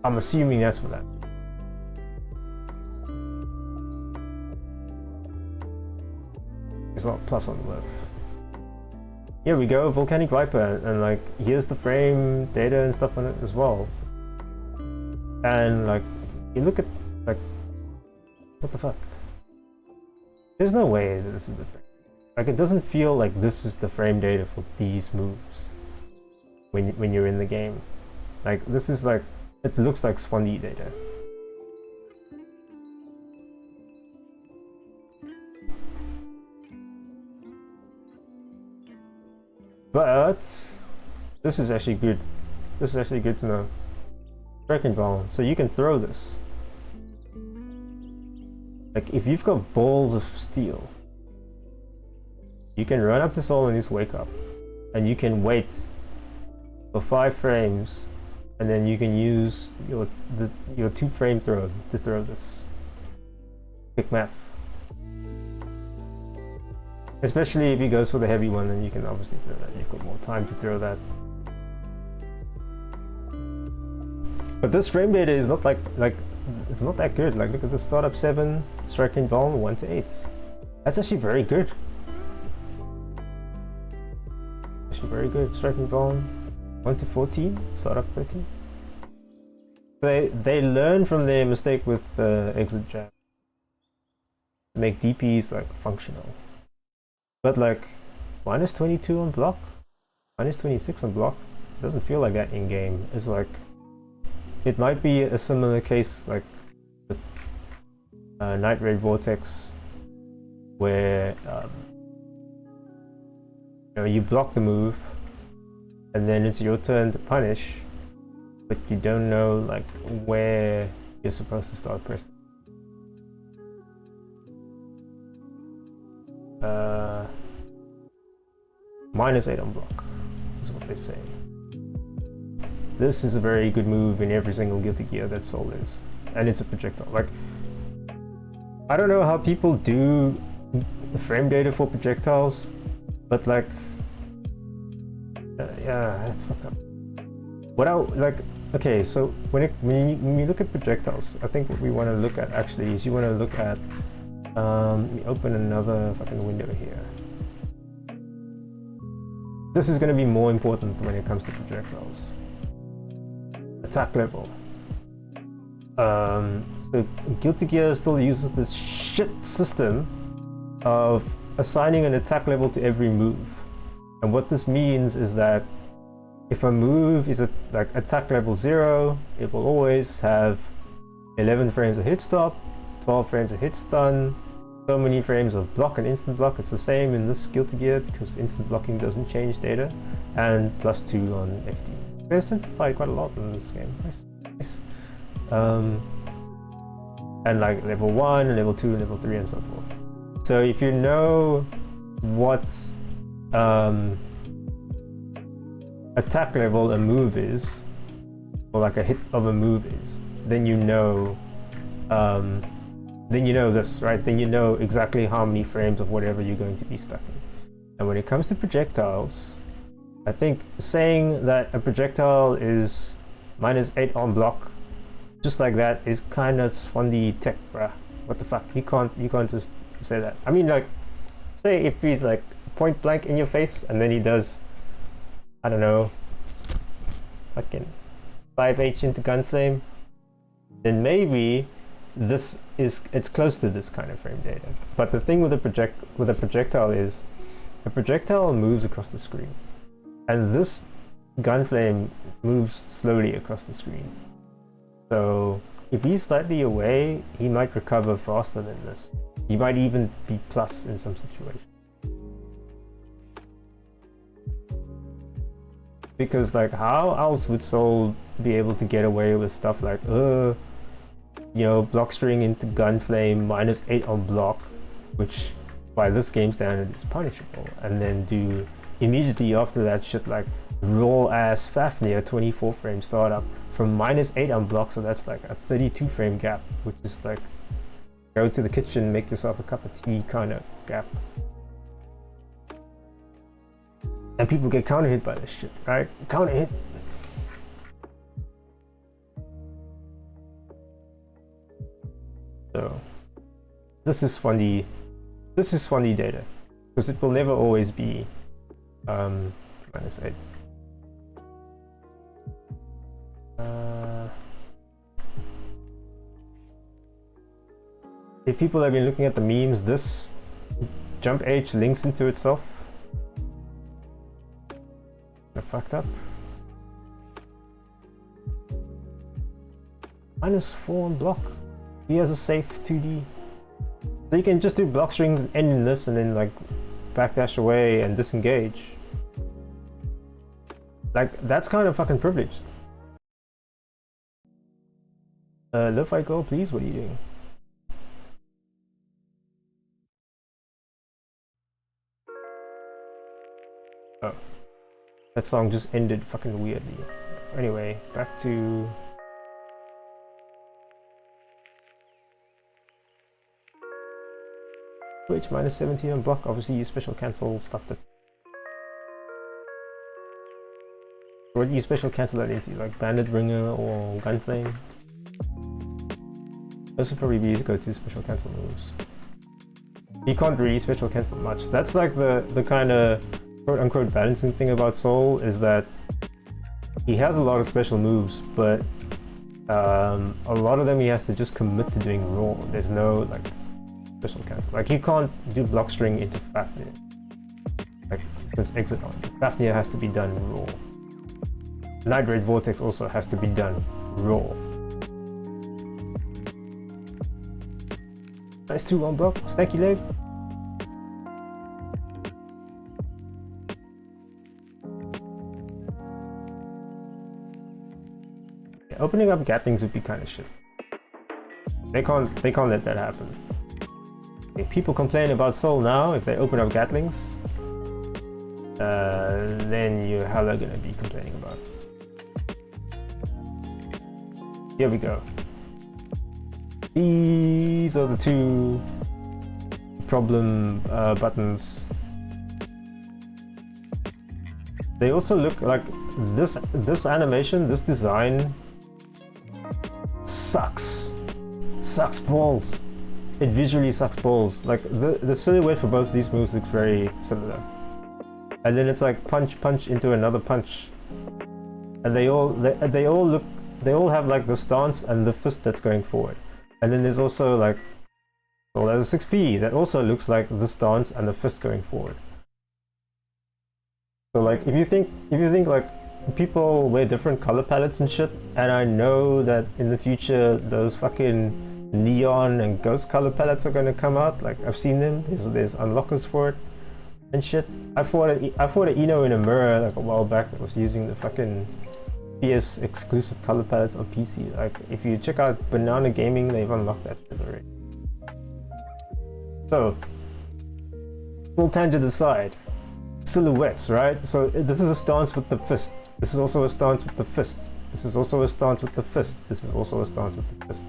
I'm assuming that's what that means. It's not plus on the left. Here we go, Volcanic Viper, and like here's the frame data and stuff on it as well. And like you look at like what the fuck? There's no way that this is the frame. Like it doesn't feel like this is the frame data for these moves when you're in the game. Like this is like it looks like Swansea data. But this is actually good. This is actually good to know. Striking Ball. So you can throw this. Like if you've got balls of steel, you can run up to Soul and just wake up, and you can wait for 5 frames, and then you can use your 2-frame throw to throw this. Quick math. Especially if he goes for the heavy one, then you can obviously throw that. You've got more time to throw that. But this frame data is not like it's not that good. Like look at the startup 7, striking volume 1 to 8. That's actually very good. Actually very good. Striking volume 1 to 14, startup 13. They learn from their mistake with exit jab. Make DPs like functional. But like -22 on block, -26 on block, it doesn't feel like that in game. It's like it might be a similar case like with Night Raid Vortex, where you block the move, and then it's your turn to punish, but you don't know like where you're supposed to start pressing. -8 on block is what they say. This is a very good move in every single Guilty Gear that Soul is, and it's a projectile. Like I don't know how people do the frame data for projectiles, but like yeah, it's fucked up. Okay, so when you look at projectiles, I think what we want to look at actually is you want to look at let me open another fucking window here. This is going to be more important when it comes to projectiles. Attack level. So Guilty Gear still uses this shit system of assigning an attack level to every move. And what this means is that if a move is like attack level 0, it will always have 11 frames of hit stop, 12 frames of hit stun, so many frames of block and instant block. It's the same in this Guilty Gear because instant blocking doesn't change data, and +2 on FD. They've simplified quite a lot in this game. Nice. And like level 1, level 2, level 3, and so forth. So if you know what attack level a move is, or like a hit of a move is, then you know this, right? Then you know exactly how many frames of whatever you're going to be stuck in. And when it comes to projectiles, I think saying that a projectile is -8 on block, just like that, is kind of swandy tech, bruh. What the fuck? You can't just say that. I mean, like, say if he's like point blank in your face and then he does, I don't know, fucking 5H into gunflame, then maybe it's close to this kind of frame data. But the thing with a projectile is a projectile moves across the screen, and this gunflame moves slowly across the screen. So if he's slightly away, he might recover faster than this. He might even be plus in some situations. Because like, how else would Soul be able to get away with stuff like, block string into gunflame, -8 on block, which by this game standard is punishable, and then do immediately after that shit like raw ass Fafnir 24 frame startup from -8 on block, so that's like a 32 frame gap, which is like go to the kitchen, make yourself a cup of tea kind of gap. And people get counter hit by this shit, right? Counter hit. So this is funny data, because it will never always be -8. If people have been looking at the memes, this jump H links into itself. Fucked up. -4 on block. He has a safe 2D. So you can just do block strings and end in this, and then like backdash away and disengage. Like, that's kind of fucking privileged. Low fight goal, please. What are you doing? Oh. That song just ended fucking weirdly. Anyway, back to... Twitch -17 on block. Obviously you special cancel stuff that's... What do you special cancel that into? Like Bandit Bringer or Gunflame? Those would probably be his go-to special cancel moves. He can't really special cancel much. That's like the kind of quote-unquote balancing thing about Soul, is that he has a lot of special moves, but a lot of them he has to just commit to doing raw. There's no like special cancel. Like, you can't do block string into Fafnir. Like, since exit on. Fafnir has to be done raw. Night Raid Vortex also has to be done raw. Nice 2-1 block. Stanky leg. Opening up Gatlings would be kind of shit. They can't let that happen. If people complain about Soul now, if they open up Gatlings, then you're hella gonna be complaining about it. Here we go. These are the two problem buttons. They also look like this animation, this design sucks balls. It visually sucks balls. Like, the silhouette for both these moves looks very similar, and then it's like punch into another punch, and they all have like the stance and the fist that's going forward. And then there's also like, well, there's a 6P that also looks like the stance and the fist going forward. So like, if you think like people wear different color palettes and shit, and I know that in the future those fucking neon and ghost color palettes are gonna come out. Like, I've seen them. There's unlockers for it and shit. I fought an Eno in a mirror like a while back that was using the fucking PS exclusive color palettes on PC. Like, if you check out Banana Gaming, they've unlocked that shit already. So, full tangent aside, silhouettes, right? So this is a stance with the fist. This is also a stance with the fist. This is also a stance with the fist. This is also a stance with the fist.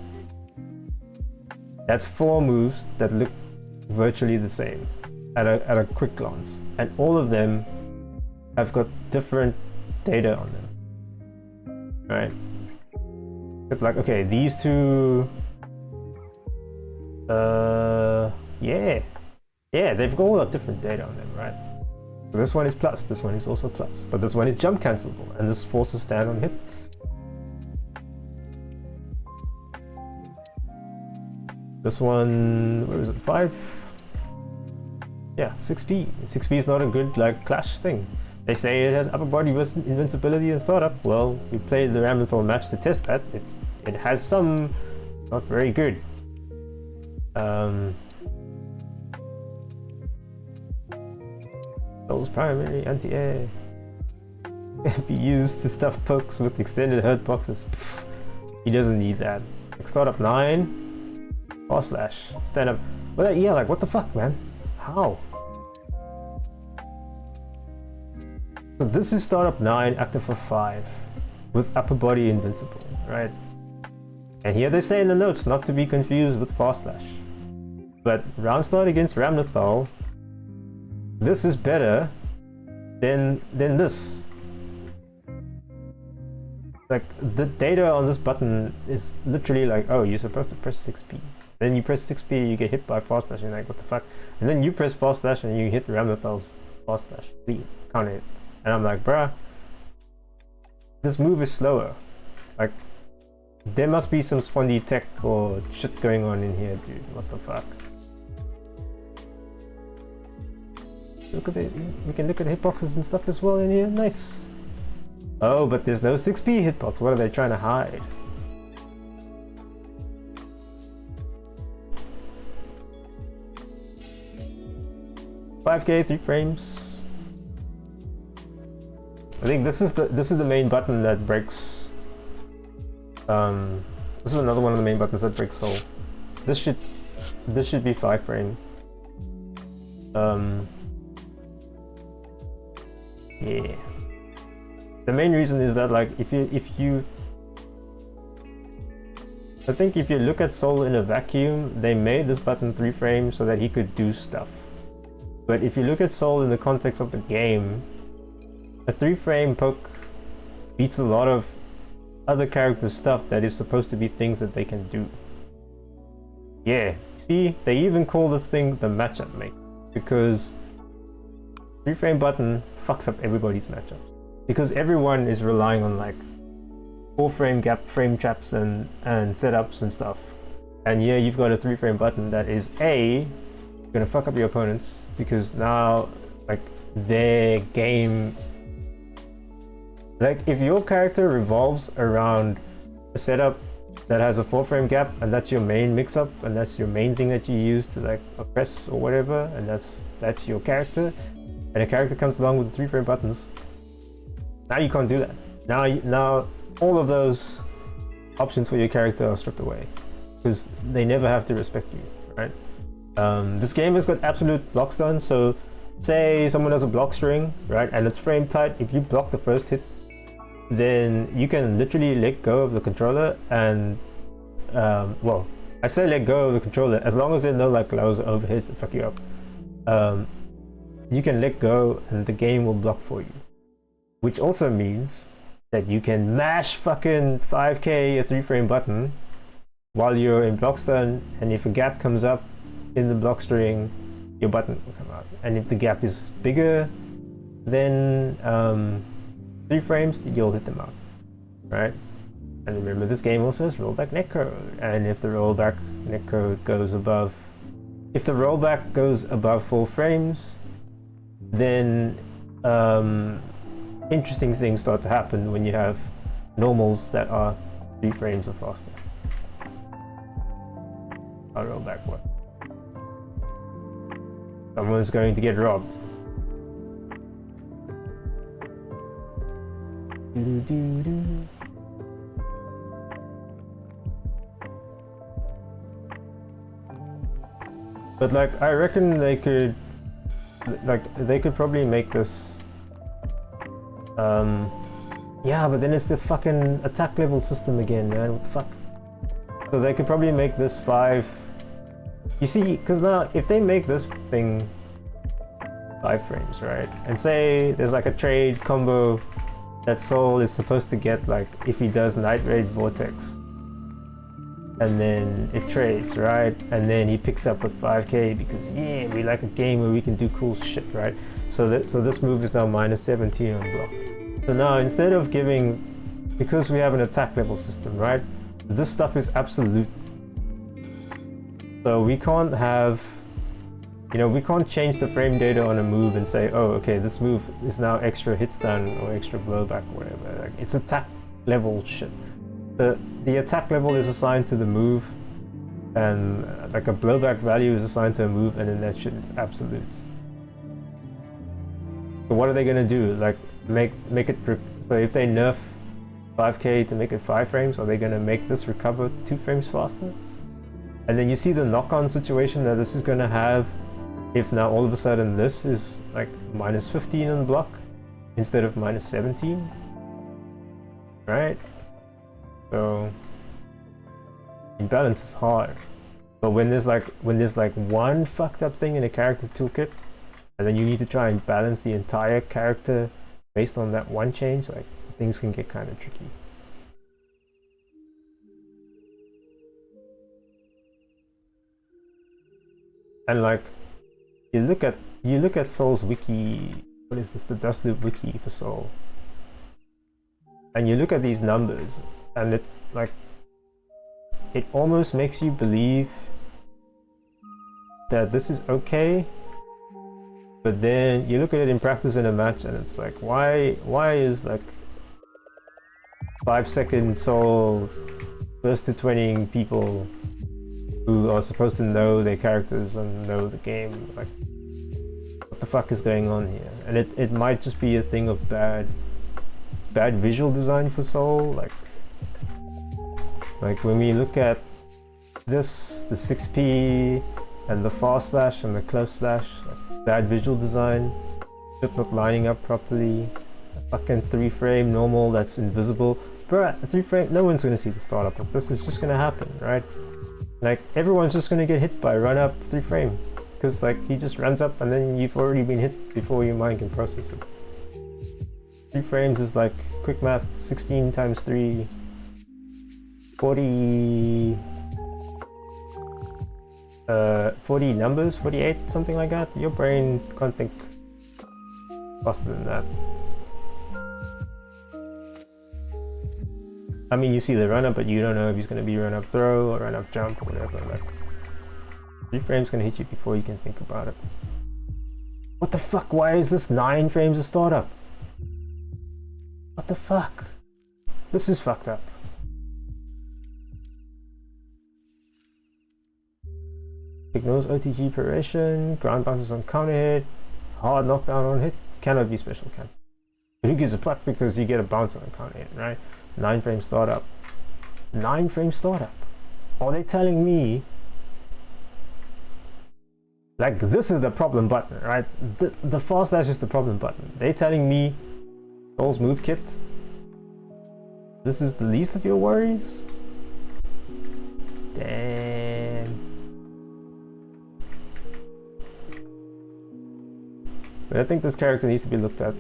That's 4 moves that look virtually the same at a quick glance, and all of them have got different data on them, right? Except like, okay, these two, yeah, they've all got different data on them, right? So this one is plus, this one is also plus, but this one is jump cancelable, and this forces stand on hit. This one, where is it, 5? Yeah, 6p. 6p is not a good, like, clash thing. They say it has upper body invincibility in startup. Well, we played the Ramlethal match to test that. It has some, not very good. Those primary anti-air can be used to stuff pokes with extended hurt boxes. Pff, he doesn't need that. Like startup 9, or slash, stand up. Well, yeah, like what the fuck, man? How? So this is startup 9, active for 5, with upper body invincible, right? And here they say in the notes not to be confused with fast slash. But round start against Ramlethal, this is better than this. Like the data on this button is literally like, oh, you're supposed to press 6p. Then you press 6p, you get hit by fast slash, and you're like, what the fuck? And then you press fast slash and you hit Ramlethal's fast slash, counter hit. And I'm like, bruh, this move is slower. Like, there must be some spondy tech or shit going on in here, dude. What the fuck? Look at it. We can look at hitboxes and stuff as well in here. Nice. Oh, but there's no 6p hitbox. What are they trying to hide? $5K, 3 frames. I think this is the main button that breaks. This is another one of the main buttons that breaks Soul. This should be 5 frame. Yeah. The main reason is that, like, if you I think if you look at Soul in a vacuum, they made this button 3 frames so that he could do stuff. But if you look at Soul in the context of the game, a 3 frame poke beats a lot of other character stuff that is supposed to be things that they can do. Yeah, see, they even call this thing the matchup mate, because 3 frame button fucks up everybody's matchups. Because everyone is relying on like 4 frame gap frame traps and setups and stuff. And yeah, you've got a 3 frame button that is gonna fuck up your opponents, because now like their game, like if your character revolves around a setup that has a 4 frame gap and that's your main mix up and that's your main thing that you use to like oppress or whatever, and that's your character, and a character comes along with the 3 frame buttons, now you can't do that. Now all of those options for your character are stripped away, because they never have to respect you, right? This game has got absolute block stun, so say someone has a block string, right, and it's frame tight. If you block the first hit, then you can literally let go of the controller and well, I say let go of the controller as long as there are no like lows or overheads that fuck you up. You can let go and the game will block for you, which also means that you can mash fucking 5K a 3 frame button while you're in block stun, and if a gap comes up in the block string, your button will come out. And if the gap is bigger than 3 frames, you'll hit them out, right? And remember, this game also has rollback netcode, and if the rollback netcode goes above, if the rollback goes above 4 frames, then interesting things start to happen when you have normals that are 3 frames or faster. How rollback work? Someone's going to get robbed. But like, I reckon they could probably make this Yeah, but then it's the fucking attack level system again, man. What the fuck? So they could probably make this 5. You see, because now if they make this thing 5 frames, right? And say there's like a trade combo that Soul is supposed to get, like if he does Night Raid Vortex, and then it trades, right? And then he picks up with 5k because yeah, we like a game where we can do cool shit, right? So this move is now minus 17 on block. So now instead of giving, because we have an attack level system, right? This stuff is absolute. So we can't have, you know, we can't change the frame data on a move and say, oh, okay, this move is now extra hits done or extra blowback or whatever. Like, it's attack level shit. The attack level is assigned to the move, and like a blowback value is assigned to a move, and then that shit is absolute. So what are they gonna do? Like make it so if they nerf 5k to make it 5 frames, are they gonna make this recover 2 frames faster? And then you see the knock-on situation that this is gonna have if now all of a sudden this is like minus 15 on block instead of minus 17, right? So imbalance is hard. But when there's like one fucked up thing in a character toolkit, and then you need to try and balance the entire character based on that one change, like things can get kind of tricky. And like you look at Soul's wiki, what is this? The Dust Loop wiki for Soul. And you look at these numbers, and it like it almost makes you believe that this is okay, but then you look at it in practice in a match and it's like, why is like 5-second Soul first to 20 people who are supposed to know their characters and know the game, like what the fuck is going on here? And it might just be a thing of bad visual design for Soul. Like when we look at this, the 6p and the fast slash and the close slash, like bad visual design, shit not lining up properly, a fucking 3-frame normal that's invisible. Bruh, a 3-frame, no one's gonna see the startup, but this is just gonna happen, right? Like everyone's just gonna get hit by run up 3-frame, because like he just runs up and then you've already been hit before your mind can process it. 3 frames is like quick math, 16 times 3, 40 numbers, 48, something like that. Your brain can't think faster than that. I mean, you see the run up, but you don't know if he's going to be run up throw or run up jump or whatever. Like 3 frames going to hit you before you can think about it. What the fuck? Why is this 9 frames a startup? What the fuck? This is fucked up. Ignores OTG duration, ground bounces on counter hit, hard knockdown on hit, cannot be special cancel. Who gives a fuck, because you get a bounce on a counter hit, right? 9-frame startup. 9-frame startup. Are they telling me, like, this is the problem button, right? The fast dash is the problem button. They telling me Soul's move kit, this is the least of your worries? Damn. But I think this character needs to be looked at